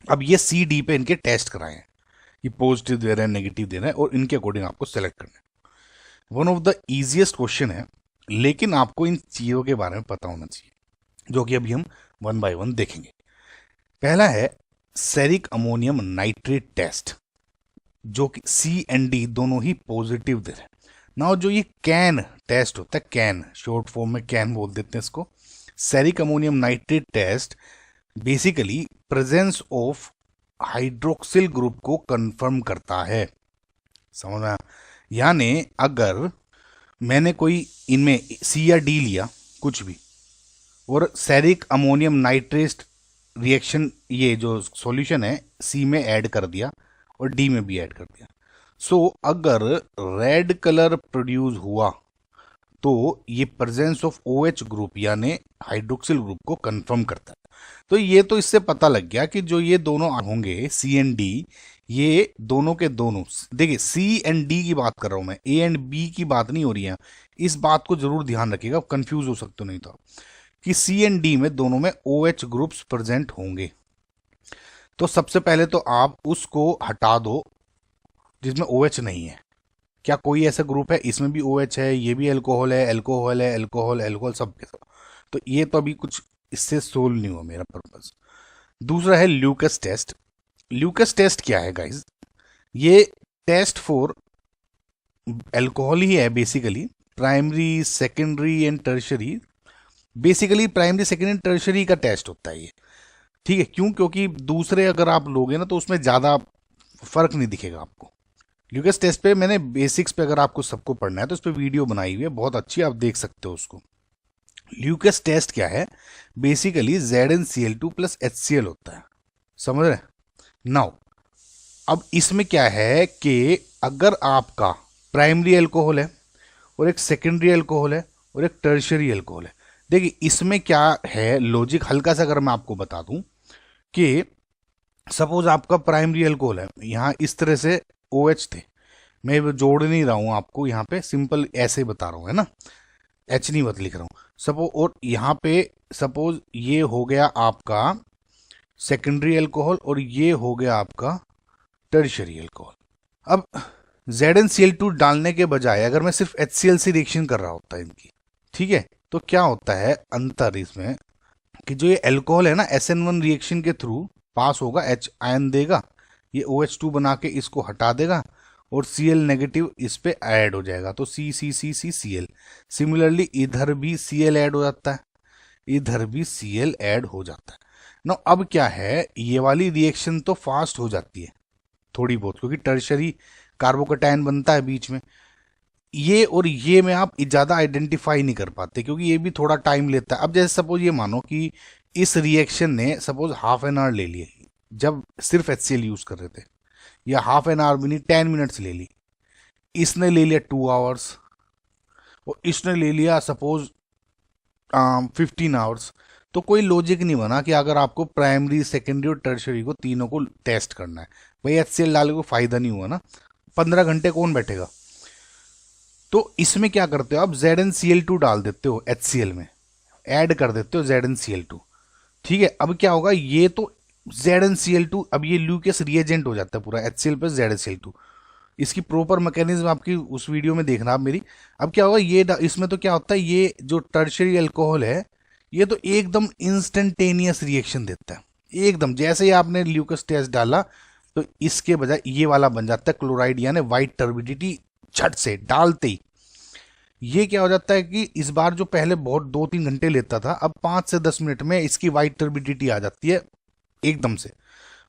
अब ये CD पे इनके टेस्ट कराए हैं, ये पॉजिटिव दे रहे हैं, नेगेटिव दे रहे हैं, और इनके अकॉर्डिंग आपको सेलेक्ट करना है। One of the easiest question है, लेकिन आपको इन चीज़ों के बारे में पता होना चाहिए, जो कि अभी हम वन बाय वन देखेंगे। पहला है सेरिक अमोनियम नाइट्रेट टेस्ट, जो कि C एंड D दोनों ही पॉजिटिव दे रहे हैं। नाउ जो ये कैन टेस्ट होता है, कैन शॉर्ट फॉर्म में कैन बोल देते हैं इसको, ceric ammonium nitrate test basically presence of hydroxyl group को कंफर्म करता है, समझ में। यानी अगर मैंने कोई इनमें C या D लिया कुछ भी, और सेरिक अमोनियम नाइट्रेट रिएक्शन, ये जो सॉल्यूशन है C में ऐड कर दिया और D में भी ऐड कर दिया, सो अगर रेड कलर प्रोड्यूस हुआ तो ये प्रेजेंस ऑफ OH ग्रुप यानी हाइड्रोक्सिल ग्रुप को कंफर्म करता है। तो ये तो इससे पता लग गया कि जो ये दोनों होंगे C एंड D, ये दोनों के दोनों, देखिए C एंड D की बात कर रहा हूं मैं, A एंड B की बात नहीं हो रही है। इस बात को जरूर ध्यान रखिएगा, कंफ्यूज हो सकते नहीं तो, कि C एंड D में दोनों में OH ग्रुप्स प्रेजेंट होंगे। तो सबसे पहले तो आप उसको हटा दो जिसमें OH नहीं है। क्या कोई ऐसा ग्रुप है इसमें भी OH है, ये भी अल्कोहल है, अल्कोहल है, अल्कोहल अल्कोहल सब के सब, तो ये तो अभी कुछ इससे सोल्व नहीं हुआ मेरा पर्पस। दूसरा है ल्यूकस टेस्ट। ल्यूकस टेस्ट क्या है गाइज, ये टेस्ट फॉर अल्कोहल ही है basically, primary secondary and tertiary, basically primary secondary and tertiary का टेस्ट होता है ये, ठीक है। क्यों, क्योंकि दूसरे अगर आप लोगे ना तो उसमें ज़्यादा फर्क नहीं दिखेगा आपको। ल्यूकस टेस्ट पे मैंने बेसिक्स पे, अगर आपको सबको पढ़ना है तो उस पर वीडियो बनाई हुई है, बहुत अच्छी, आप देख सकते हो उसको। ल्यूकस टेस्ट क्या है, बेसिकली ZnCl2 प्लस HCl होता है, समझ रहे। नाउ अब इसमें क्या है कि अगर आपका प्राइमरी अल्कोहल है और एक सेकेंडरी अल्कोहल है और एक टर्शरी अल्कोहल है, देखिए इसमें क्या है लॉजिक, हल्का सा अगर मैं आपको बता दूं कि सपोज आपका प्राइमरी अल्कोहल है, यहाँ इस तरह से OH थे, मैं वो जोड़ नहीं रहा हूँ आपको, यहाँ पे सिंपल ऐसे बता रहा हूँ, है ना, H नहीं मत लिख रहा हूँ सपोज। और यहाँ पे सपोज ये हो गया आपका सेकेंडरी अल्कोहल और ये हो गया आपका टर्शियरी अल्कोहल। अब ZnCl2 डालने के बजाय अगर मैं सिर्फ HCl से रिएक्शन कर रहा होता है इनकी, ठीक है, तो क्या होता है अंतर इसमें कि जो ये अल्कोहल है ना, SN1 रिएक्शन के थ्रू पास होगा, H आयन देगा, ये OH2 बना के इसको हटा देगा और Cl नेगेटिव इस पे ऐड हो जाएगा, तो CCCCCl। सिमिलरली इधर भी Cl ऐड हो जाता है, इधर भी Cl ऐड हो जाता है ना। अब क्या है, ये वाली रिएक्शन तो फास्ट हो जाती है थोड़ी बहुत, क्योंकि टर्शरी कार्बोकैटायन बनता है बीच में, ये और ये में आप ज़्यादा आइडेंटिफाई नहीं कर पाते क्योंकि ये भी थोड़ा टाइम लेता है। अब जैसे सपोज ये मानो कि इस रिएक्शन ने सपोज हाफ एन आवर ले लिए जब सिर्फ HCl यूज़ कर रहे थे, या हाफ एन आवर भी नहीं 10 मिनट्स ले ली, इसने ले लिया 2 आवर्स और इसने ले लिया सपोज 15 आवर्स। तो कोई लॉजिक नहीं बना कि अगर आपको प्राइमरी सेकेंडरी और टर्शरी को तीनों को टेस्ट करना है, भाई HCl डाले को फायदा नहीं हुआ ना, 15 घंटे कौन बैठेगा। तो इसमें क्या करते हो आप, ZnCl2 डाल देते हो HCl में, ऐड कर देते हो ZnCl2, ठीक है। अब क्या होगा, ये तो ZnCl2 अब ये ल्यूकेस रिएजेंट हो जाता है पूरा, HCl प्लस ZnCl2। इसकी प्रॉपर मैकेनिज्म आपकी उस वीडियो में देखना आप मेरी। अब क्या होगा, ये इसमें तो क्या होता है, ये जो टर्शियरी अल्कोहल है ये तो एकदम इंस्टेंटेनियस रिएक्शन देता है, एकदम जैसे ही आपने ल्यूकस टेस्ट डाला तो इसके बजाय ये वाला बन जाता है क्लोराइड, यानी वाइट टर्बिडिटी झट से डालते ही। ये क्या हो जाता है कि इस बार जो पहले बहुत 2-3 घंटे लेता था, अब 5 से 10 मिनट में इसकी वाइट टर्बिडिटी आ जाती है एकदम से।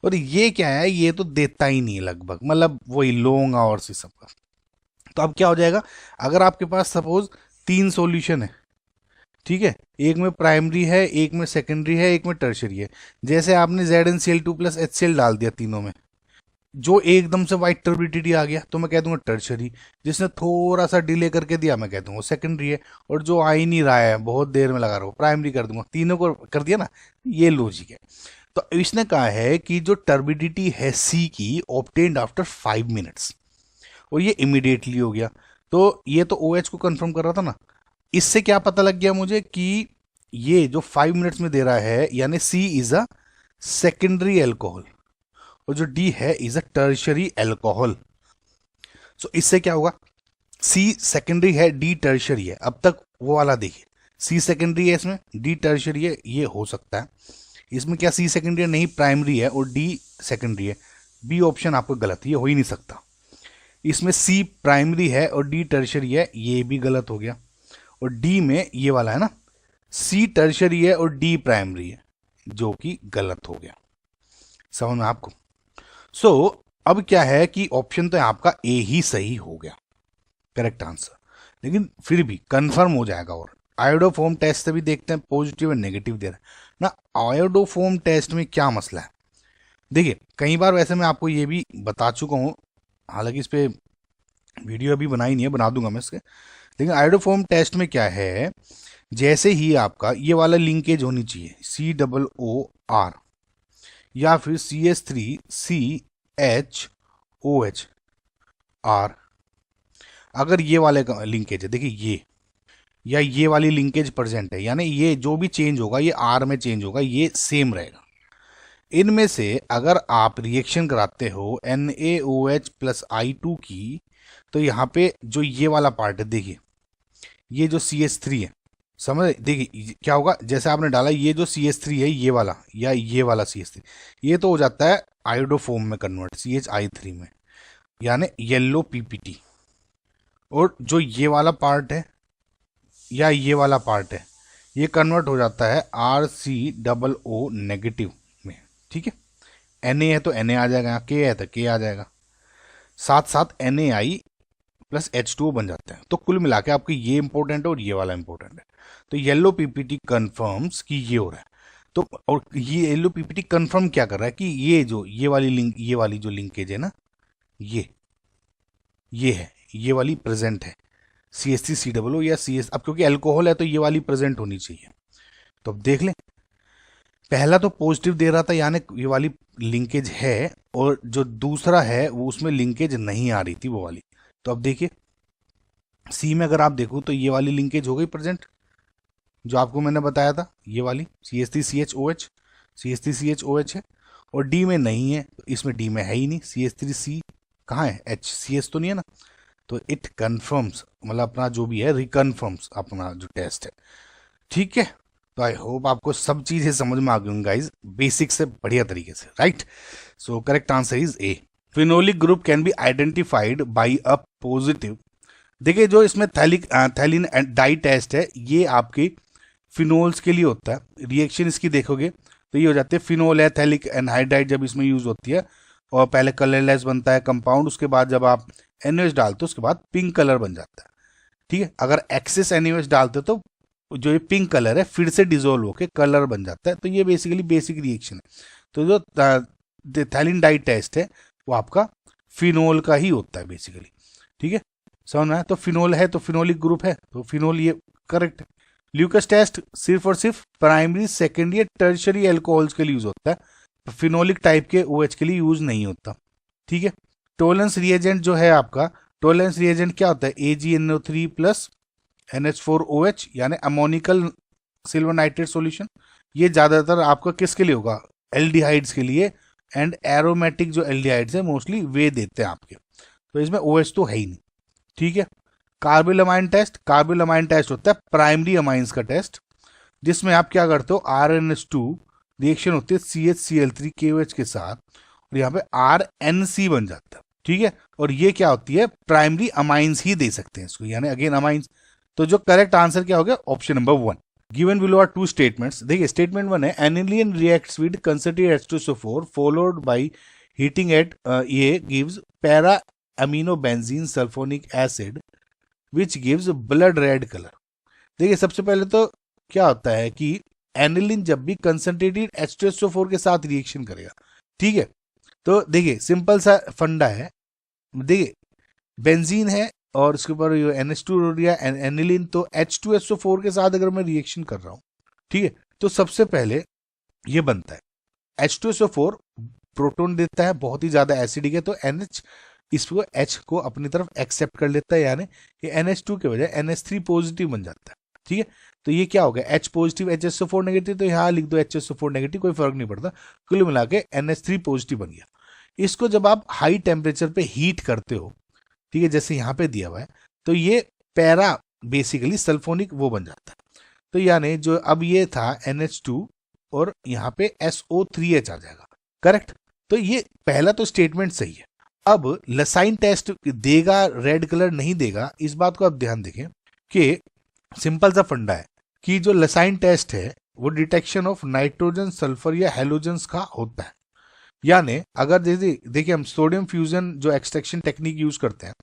और ये क्या है, ये तो देता ही नहीं लगभग, मतलब वही लॉन्ग आवर्स ही सबका। तो अब क्या हो जाएगा, अगर आपके पास सपोज 3 सॉल्यूशन है, ठीक है, एक में प्राइमरी है, एक में सेकेंडरी है, एक में टर्शरी है, जैसे आपने ZnCl2 प्लस HCl डाल दिया तीनों में, जो एकदम से वाइट टर्बिडिटी आ गया तो मैं कह दूंगा टर्शरी, जिसने थोड़ा सा डिले करके दिया मैं कह दूंगा सेकेंडरी है, और जो आ ही नहीं रहा है बहुत देर में लगा रहा हूँ प्राइमरी कर दूंगा। तीनों को कर दिया ना, ये लॉजिक है। तो इसने कहा है कि जो टर्बिडिटी है C की ऑब्टेन्ड आफ्टर 5 मिनट्स, और ये इमीडिएटली हो गया। तो ये तो OH को कंफर्म कर रहा था ना, इससे क्या पता लग गया मुझे कि ये जो 5 मिनट्स में दे रहा है यानी C is a secondary alcohol और जो D है इज अ टर्शरी अल्कोहल। सो इससे क्या होगा, C सेकेंडरी है, D टर्शरी है। अब तक वो वाला देखिए, C सेकेंडरी है इसमें, D टर्शरी है, ये हो सकता है। इसमें क्या C सेकेंडरी नहीं प्राइमरी है और D सेकेंडरी है, बी ऑप्शन आपको गलत है, ये हो ही नहीं सकता। इसमें C प्राइमरी है और D टर्शरी है, ये भी गलत हो गया। और D में ये वाला है ना, C टर्शरी है और D प्राइमरी है, जो कि गलत हो गया। समझ में आपको। सो अब क्या है कि ऑप्शन तो आपका A ही सही हो गया, करेक्ट आंसर, लेकिन फिर भी कंफर्म हो जाएगा। और आयोडोफोम टेस्ट से भी देखते हैं पॉजिटिव और नेगेटिव दे रहा है ना। आयोडोफोम टेस्ट में क्या मसला है, देखिए कई बार वैसे मैं आपको ये भी बता चुका हूँ, हालांकि इस पे वीडियो अभी बनाई नहीं है, बना दूंगा मैं इसके। लेकिन आयोडोफोम टेस्ट में क्या है, जैसे ही आपका ये वाला लिंकेज होनी चाहिए COOR या फिर CH3CHOHR, अगर ये वाले का लिंकेज है, देखिए ये या ये वाली लिंकेज प्रेजेंट है, यानी ये जो भी चेंज होगा ये R में चेंज होगा, ये सेम रहेगा। इनमें से अगर आप रिएक्शन कराते हो NaOH प्लस I2 की, तो यहाँ पे जो ये वाला पार्ट है, देखिए ये जो CH3 है, समझ, देखिए क्या होगा, जैसे आपने डाला ये जो CH3 है ये वाला या ये वाला CH3, ये तो हो जाता है आयोडोफोम में कन्वर्ट CHI3 में, यानी येलो PPT। और जो ये वाला पार्ट है या ये वाला पार्ट है, ये कन्वर्ट हो जाता है RCOO नेगेटिव में, ठीक है। Na है तो Na आ जाएगा, यहाँ K है तो K आ जाएगा, साथ साथ NaI प्लस H2O बन जाता है। तो कुल मिला के आपके ये इंपॉर्टेंट है और ये वाला इंपॉर्टेंट है। तो येलो PPT कंफर्म्स कि ये हो रहा है। तो और ये येलो PPT कंफर्म क्या कर रहा है कि ये जो ये वाली लिंक, ये वाली जो लिंकेज है ना, ये है, ये वाली प्रेजेंट है CH3COO या CS। अब क्योंकि अल्कोहल है तो ये वाली प्रेजेंट होनी चाहिए। तो अब देख लें
पहला तो पॉजिटिव दे रहा था, यानी ये वाली लिंकेज है, और जो दूसरा है वो उसमें लिंकेज नहीं आ रही थी वो वाली। तो अब देखिए सी में अगर आप देखो तो ये वाली लिंकेज हो गई प्रेजेंट, जो आपको मैंने बताया था, ये वाली CH3CHOH, CH3CHOH है, और डी में नहीं है, तो इसमें डी में है ही नहीं, CH3C कहाँ है, HCS तो नहीं है ना। तो इट कन्फर्म्स, मतलब अपना जो भी है रिकन्फर्म्स अपना जो टेस्ट है। ठीक है, तो आई होप आपको सब चीजें समझ में आ गई होंगी गाइज, बेसिक से बढ़िया तरीके से, right. So correct answer is a. Phenolic group can be identified by a positive. देखिए जो इसमें थैलिन डाई टेस्ट है, ये आपकी फिनोल्स के लिए होता है। रिएक्शन इसकी देखोगे तो ये हो जाती है, फिनोल है, थैलिक एनहाइड्राइड जब इसमें यूज होती है, और पहले कलरलेस बनता है कंपाउंड, उसके बाद जब आप NaOH डालते हो उसके बाद पिंक कलर बन जाता है। ठीक है, अगर एक्सेस NaOH डालते हो तो जो ये पिंक कलर है फिर से डिजोल्व होकर कलर बन जाता है। तो ये बेसिकली बेसिक रिएक्शन है। तो जो थैलिन डाई टेस्ट है वो आपका फिनोल का ही होता है बेसिकली। ठीक है, समझ में आया। तो फिनोल है तो फिनोलिक ग्रुप है, तो फिनोल ये करेक्ट है। ल्यूकस टेस्ट सिर्फ और सिर्फ प्राइमरी, सेकेंडरी, टर्शरी एल्कोहल्स के लिए यूज होता है, फिनोलिक टाइप के OH के लिए यूज नहीं होता। ठीक है, टोलेंस रिएजेंट जो है आपका, टोलेंस रिएजेंट क्या होता है, AgNO3 प्लस NH4OH, यानी अमोनिकल सिल्वर नाइट्रेट सॉल्यूशन। ये ज्यादातर आपका किसके लिए होगा, एल्डिहाइड्स के लिए, एंड एरोमेटिक जो एल्डिहाइड्स है मोस्टली वे देते हैं आपके, तो इसमें OH तो है ही नहीं। ठीक है, कार्बिलमाइन टेस्ट, कार्बिलमाइन टेस्ट होता है प्राइमरी अमाइंस का टेस्ट, जिसमें आप क्या करते हो, RnH2 रिएक्शन होती है CHCl3 KOH के साथ, और यहाँ पे RNC बन जाता है। ठीक है, और ये क्या होती है, प्राइमरी अमाइंस ही दे सकते हैं इसको, यानी अगेन अमाइंस। तो जो करेक्ट आंसर क्या हो गया, option number 1। Given below are 2 statements. देखिए स्टेटमेंट 1 है, aniline reacts with concentrated H2SO4 followed by heating at ये gives para amino benzene sulphonic acid which gives blood red colour. देखिए सबसे पहले तो क्या होता है कि एनिलीन जब भी कंसंट्रेटेड H2SO4 के साथ रिएक्शन करेगा, ठीक है, तो देखिए सिंपल सा फंडा है। देखिए बेंजीन है और उसके ऊपर NH2 हो रहा है एनिलीन, तो H2SO4 के साथ अगर मैं रिएक्शन कर रहा हूं, ठीक है, तो सबसे पहले ये बनता है H2SO4 प्रोटॉन देता है, बहुत ही ज्यादा एसिडिक है, तो NH इसको H को अपनी तरफ एक्सेप्ट कर लेता है, यानी ये NH2 के बजाय NH3 पॉजिटिव बन जाता है। ठीक है, तो ये क्या हो गया, H पॉजिटिव HSO4 नेगेटिव, तो यहाँ लिख दो HSO4 नेगेटिव, कोई फर्क नहीं पड़ता, कुल मिला के NH3 पॉजिटिव बन गया। इसको जब आप हाई टेम्परेचर पे हीट करते हो, ठीक है, जैसे यहाँ पे दिया हुआ है, तो ये पैरा बेसिकली सल्फोनिक वो बन जाता है। तो यानी जो अब ये था NH2 और यहाँ पे SO3H आ जाएगा, करेक्ट। तो ये पहला तो स्टेटमेंट सही है। अब लसाइन टेस्ट देगा रेड कलर नहीं देगा, इस बात को आप ध्यान देखें कि सिंपल सा फंडा है कि जो लसाइन टेस्ट है वो डिटेक्शन ऑफ नाइट्रोजन, सल्फर या हेलोजेंस का होता है। यानी अगर देखिए हम सोडियम फ्यूजन जो एक्सट्रैक्शन टेक्निक यूज करते हैं,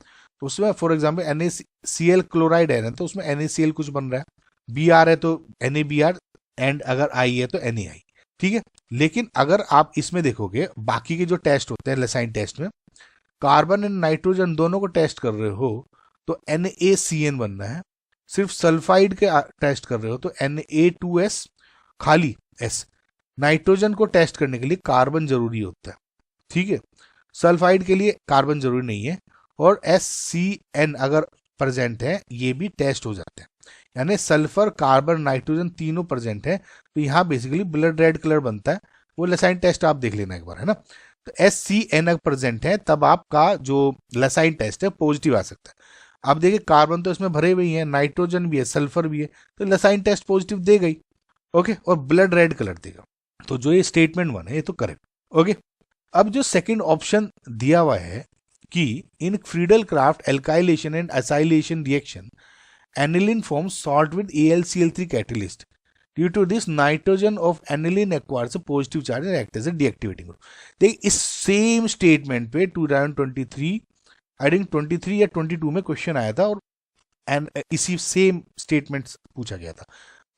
तो उसमें फॉर एग्जांपल NaCl क्लोराइड है ना, तो उसमें NaCl कुछ बन रहा है, Br है तो NaBr, एंड अगर I है तो NaI। ठीक है, लेकिन अगर आप इसमें देखोगे बाकी के जो टेस्ट होते हैं लसाइन टेस्ट में, कार्बन एंड नाइट्रोजन दोनों को टेस्ट कर रहे हो तो NaCN बनना है, सिर्फ सल्फाइड के टेस्ट कर रहे हो तो Na2S खाली S। नाइट्रोजन को टेस्ट करने के लिए कार्बन जरूरी होता है, ठीक है, सल्फाइड के लिए कार्बन जरूरी नहीं है, और SCN अगर प्रेजेंट है ये भी टेस्ट हो जाते हैं, यानी सल्फर, कार्बन, नाइट्रोजन तीनों प्रेजेंट है, तो यहाँ बेसिकली ब्लड रेड कलर बनता है। वो लसाइन टेस्ट आप देख लेना एक बार, है ना। तो SCN अगर प्रेजेंट है तब आपका जो लसाइन टेस्ट है पॉजिटिव आ सकता है। अब देखिए कार्बन तो इसमें भरे हुए हैं, नाइट्रोजन भी है, सल्फर भी है, तो लसाइन टेस्ट पॉजिटिव दे गई, ओके, और ब्लड रेड कलर देगा। तो जो ये स्टेटमेंट 1 है ये तो करेक्ट, ओके। अब जो सेकंड ऑप्शन दिया हुआ है कि इन Friedel Crafts alkylation and acylation reaction aniline form salt with AlCl3 catalyst, due to this nitrogen of aniline acquires a positive charge and act as a deactivating group. देख इस same statement पे 2023 I think 23 या 22 में question आया था, और इसी same statements पूछा गया था,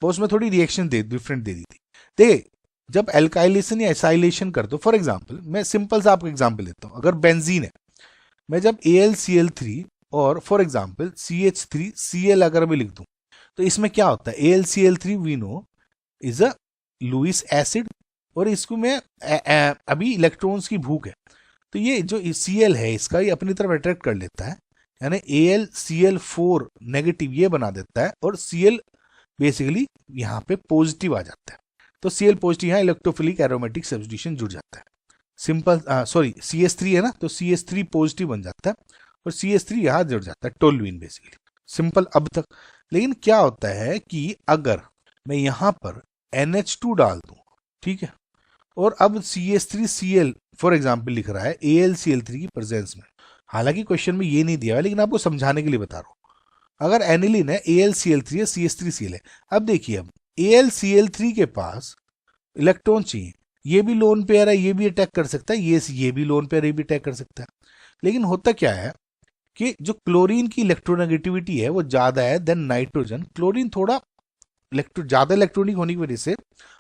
तो उसमें थोड़ी रिएक्शन डिफरेंट दे दी थी। देखिए जब एल्काइलेशन या एसाइलेशन कर दो, फॉर एग्जांपल मैं सिंपल सा आपको एग्जांपल देता हूं, अगर बेंजीन है, मैं जब AlCl3 और फॉर एग्जांपल CH3Cl अगर मैं लिख दूं, तो इसमें क्या होता है, AlCl3 we know is a
Lewis acid, और इसको में अभी इलेक्ट्रॉन्स की भूख है, तो ये जो Cl है इसका ये अपनी तरफ अट्रैक्ट कर लेता है, यानी AlCl4 नेगेटिव ये बना देता है, और Cl बेसिकली यहाँ पे पॉजिटिव आ जाता है। तो Cl पॉजिटिव यहाँ इलेक्ट्रोफिलिक एरोमेटिक सब्स्टिट्यूशन जुड़ जाता है। सिंपल सॉरी CH3 है ना, तो CH3 पॉजिटिव बन जाता है और CH3 यहाँ जुड़ जाता है, टोल्यूइन बेसिकली। सिंपल अब तक। लेकिन क्या होता है कि अगर मैं यहाँ पर NH2 डाल दूं, ठीक है, और अब CH3Cl फॉर एग्जाम्पल लिख रहा है AlCl3 की प्रेजेंस में, हालांकि क्वेश्चन में ये नहीं दिया है लेकिन आपको समझाने के लिए बता रहा हूं। अगर एनिलीन है AlCl3 है, CH3Cl है, अब देखिए अब AlCl3 के पास इलेक्ट्रॉन चाहिए, ये भी लोन पेयर है, ये भी अटैक कर सकता है, ये भी लोन पेयर, ये भी अटैक कर सकता है। लेकिन होता क्या है कि जो क्लोरीन की इलेक्ट्रोनेगेटिविटी है वो ज्यादा है देन नाइट्रोजन। क्लोरीन थोड़ा ज्यादा इलेक्ट्रॉनिक होने की वजह से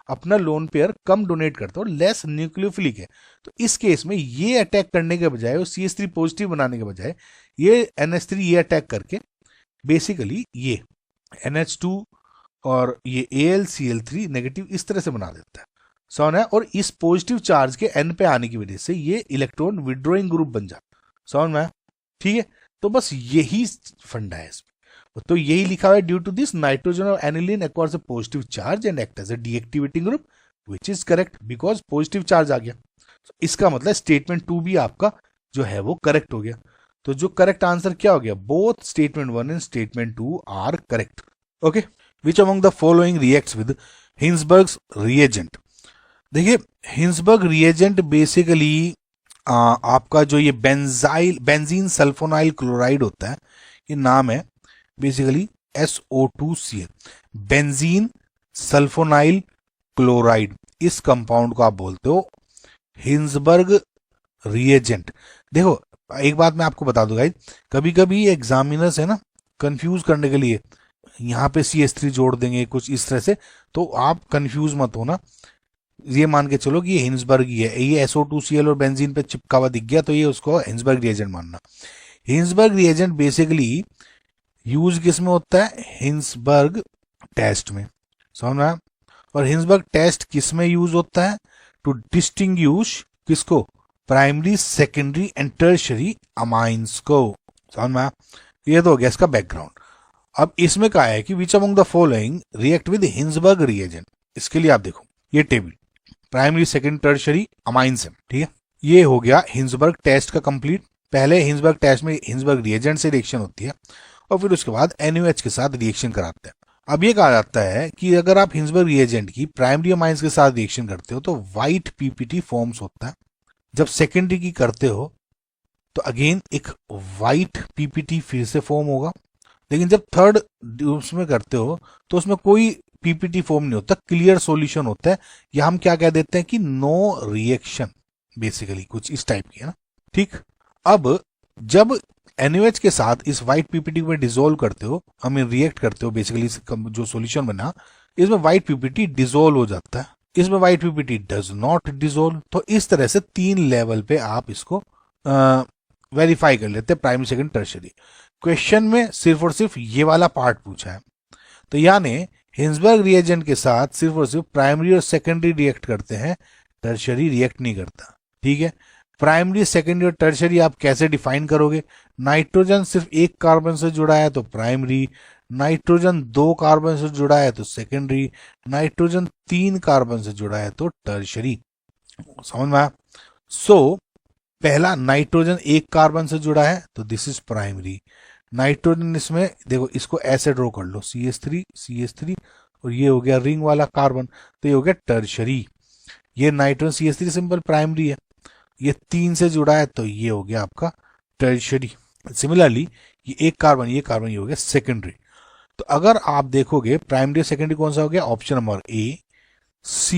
अपना लोन पेयर कम डोनेट करता है और लेस न्यूक्लियोफिलिक है। तो इस केस में ये अटैक करने के बजाय और CH3 पॉजिटिव बनाने के बजाय ये NH3 ये अटैक करके बेसिकली ये NH2 और ये AlCl3 नेगेटिव इस तरह से बना देता है, समझ है। और इस पॉजिटिव चार्ज के N पे आने की वजह से ये इलेक्ट्रॉन विड्रॉइंग ग्रुप बन जाता है, समझ में, ठीक है। तो बस यही फंडा है इसमें। तो यही लिखा हुआ है, ड्यू टू दिस नाइट्रोजन और aniline acquires a positive charge and act as a deactivating group, which is correct because positive charge आ गया। तो इसका मतलब स्टेटमेंट 2 भी आपका जो है वो करेक्ट हो गया। तो जो करेक्ट आंसर क्या हो गया, both statement 1 and statement 2 are correct. Okay, which among the following reacts with Hinsberg's reagent. देखिए हिंसबर्ग रिएजेंट बेसिकली आपका जो ये बेंजीन सल्फोनाइल क्लोराइड होता है, ये नाम है basically SO2Cl, benzene sulphonyl chloride, इस कंपाउंड को आप बोलते हो हिंसबर्ग रिएजेंट। देखो एक बात मैं आपको बता दूंगा, कभी कभी एग्जामिनर्स है ना कंफ्यूज करने के लिए यहाँ पे CH3 जोड़ देंगे कुछ इस तरह से, तो आप कंफ्यूज मत होना, ये मान के चलो कि ये हिंसबर्ग ही है, ये SO2Cl और बेंजीन पे चिपका हुआ दिख गया तो ये उसको हिंसबर्ग रिएजेंट मानना। हिंसबर्ग रिएजेंट बेसिकली यूज किस में होता है, हिंसबर्ग टेस्ट में, समझना। और हिंसबर्ग टेस्ट किस में यूज होता है, टू डिस्टिंग्विश किसको, primary secondary and tertiary amines को, समझना। ये तो हो गया इसका बैकग्राउंड। अब इसमें कहा है कि विच among the following react with Hinsberg reagent. इसके लिए आप देखो ये table primary second tertiary amines है, ठीक है। ये हो गया हिंसबर्ग टेस्ट का कंप्लीट। पहले हिंसबर्ग टेस्ट में हिंसबर्ग रिएजेंट से रिएक्शन होती है और फिर उसके बाद NaOH के साथ रिएक्शन कराते हैं। अब ये कहा जाता है कि अगर आप हिंसबर्ग रिएजेंट की प्राइमरी अमाइंस के साथ रिएक्शन करते हो तो व्हाइट PPT फॉर्म्स होता है। जब सेकेंडरी की करते हो तो अगेन एक व्हाइट PPT फिर से फॉर्म होगा। लेकिन जब थर्ड उसमें करते हो तो उसमें कोई PPT फॉर्म नहीं होता, क्लियर सॉल्यूशन होता है, या हम क्या कह देते हैं कि नो रिएक्शन, बेसिकली कुछ इस टाइप की है ना, ठीक। अब जब NaOH के साथ इस व्हाइट PPT को डिसोल्व करते हो, हमें रिएक्ट करते हो, बेसिकली जो सॉल्यूशन बना इसमें व्हाइट PPT डिसोल्व हो जाता है, इसमें white PPT does not dissolve. तो इस तरह से 3 लेवल पे आप इसको वेरीफाई कर लेते हैं, प्राइमरी सेकेंड टर्शियरी। क्वेश्चन में सिर्फ और सिर्फ ये वाला पार्ट पूछा है, तो यानी हिंसबर्ग रिएजेंट के साथ सिर्फ और सिर्फ प्राइमरी और सेकेंडरी रिएक्ट करते हैं, टर्शियरी रिएक्ट नहीं करता, ठीक है। प्राइमरी सेकेंडरी और टर्शियरी आप कैसे डिफाइन करोगे, नाइट्रोजन सिर्फ एक कार्बन से जुड़ा है तो प्राइमरी, नाइट्रोजन 2 कार्बन से जुड़ा है तो सेकेंडरी, नाइट्रोजन 3 कार्बन से जुड़ा है तो टर्शियरी, समझ में आया। सो पहला नाइट्रोजन 1 कार्बन से जुड़ा है तो दिस इज प्राइमरी, नाइट्रोजन इसमें देखो इसको ऐसे ड्रॉ कर लो CH3 और ये हो गया रिंग वाला कार्बन, तो ये हो गया टर्शियरी। ये नाइट्रोजन CH3 सिंपल प्राइमरी है, ये 3 से जुड़ा है तो ये हो गया आपका टर्शियरी। सिमिलरली ये एक कार्बन ये हो गया सेकेंडरी। तो अगर आप देखोगे प्राइमरी सेकेंडरी कौन सा हो गया, option number A, C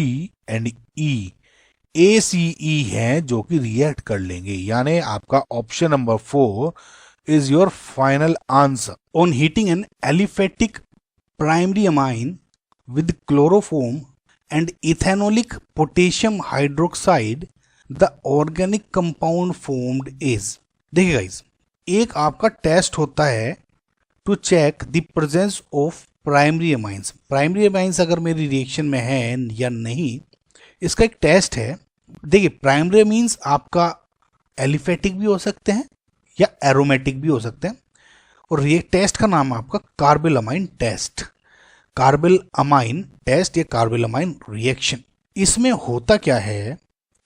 and E, ACE है जो कि रिएक्ट कर लेंगे, यानी आपका option number 4 is your final answer.
On heating an aliphatic primary amine with chloroform and ethanolic potassium hydroxide, the organic compound formed is. देखिए guys, एक आपका टेस्ट होता है to check the presence of primary amines. Primary amines अगर मेरी reaction में है या नहीं, इसका एक टेस्ट है। देखिए, प्राइमरी मीन्स आपका एलिफेटिक भी हो सकते हैं या एरोमेटिक भी हो सकते हैं, और ये टेस्ट का नाम है आपका carbylamine test. Carbylamine test या कार्बिल अमाइन रिएक्शन। इसमें होता क्या है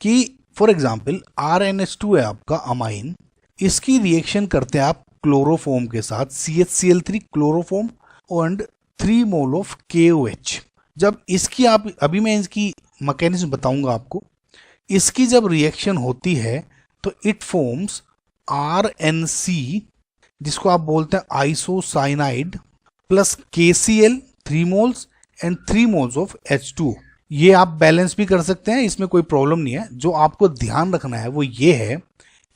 कि फॉर एग्जांपल RnH2 है आपका अमाइन, इसकी रिएक्शन करते हैं आप क्लोरोफॉर्म के साथ, CHCl3 chloroform and 3 mole of KOH। जब इसकी आप, अभी मैं इसकी मैकेनिज्म बताऊंगा आपको, इसकी जब रिएक्शन होती है तो इट फॉर्म्स RNC, जिसको आप बोलते हैं isocyanide, plus KCl 3 moles and 3 moles of H2। ये आप बैलेंस भी कर सकते हैं, इसमें कोई प्रॉब्लम नहीं है। जो आपको ध्यान रखना है वो ये है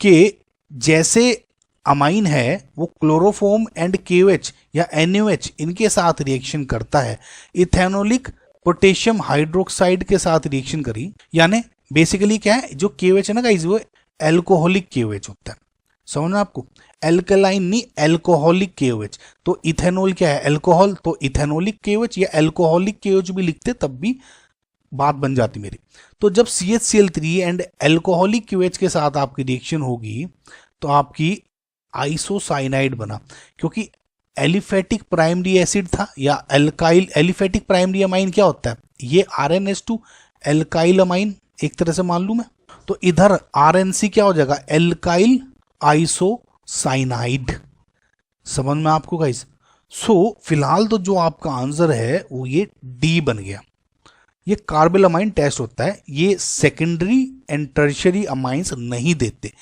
कि जैसे अमाइन है वो क्लोरोफॉर्म एंड KOH या NaOH इनके साथ रिएक्शन करता है, इथेनोलिक पोटेशियम हाइड्रोक्साइड के साथ रिएक्शन करी, यानी बेसिकली क्या है, जो KOH है ना गाइस, वो एल्कोहलिक KOH होता है। समझ में आपको? एल्कलाइन नहीं, एल्कोहलिक KOH। तो इथेनॉल क्या है, एल्कोहल, तो इथेनोलिक KOH या एल्कोहलिक KOH भी लिखते तब भी बात बन जाती मेरी। तो जब CHCl3 एंड एल्कोहलिक KOH के साथ आपकी रिएक्शन होगी तो आपकी आइसोसाइनाइड बना, क्योंकि एलिफेटिक प्राइमरी एसिड था या एल्काइल। एलिफेटिक प्राइमरी अमाइन क्या होता है, ये RnH2 एल्काइल अमाइन एक तरह से मान लूं मैं, तो इधर RNC क्या हो जाएगा, एल्काइल आइसोसाइनाइड। समझ में आपको गाइस? सो फिलहाल तो जो आपका आंसर है वो ये D बन गया। ये कार्बिल अमाइन टेस्ट होता है, ये सेकेंडरी एंड टर्शियरी अमाइंस नहीं देते।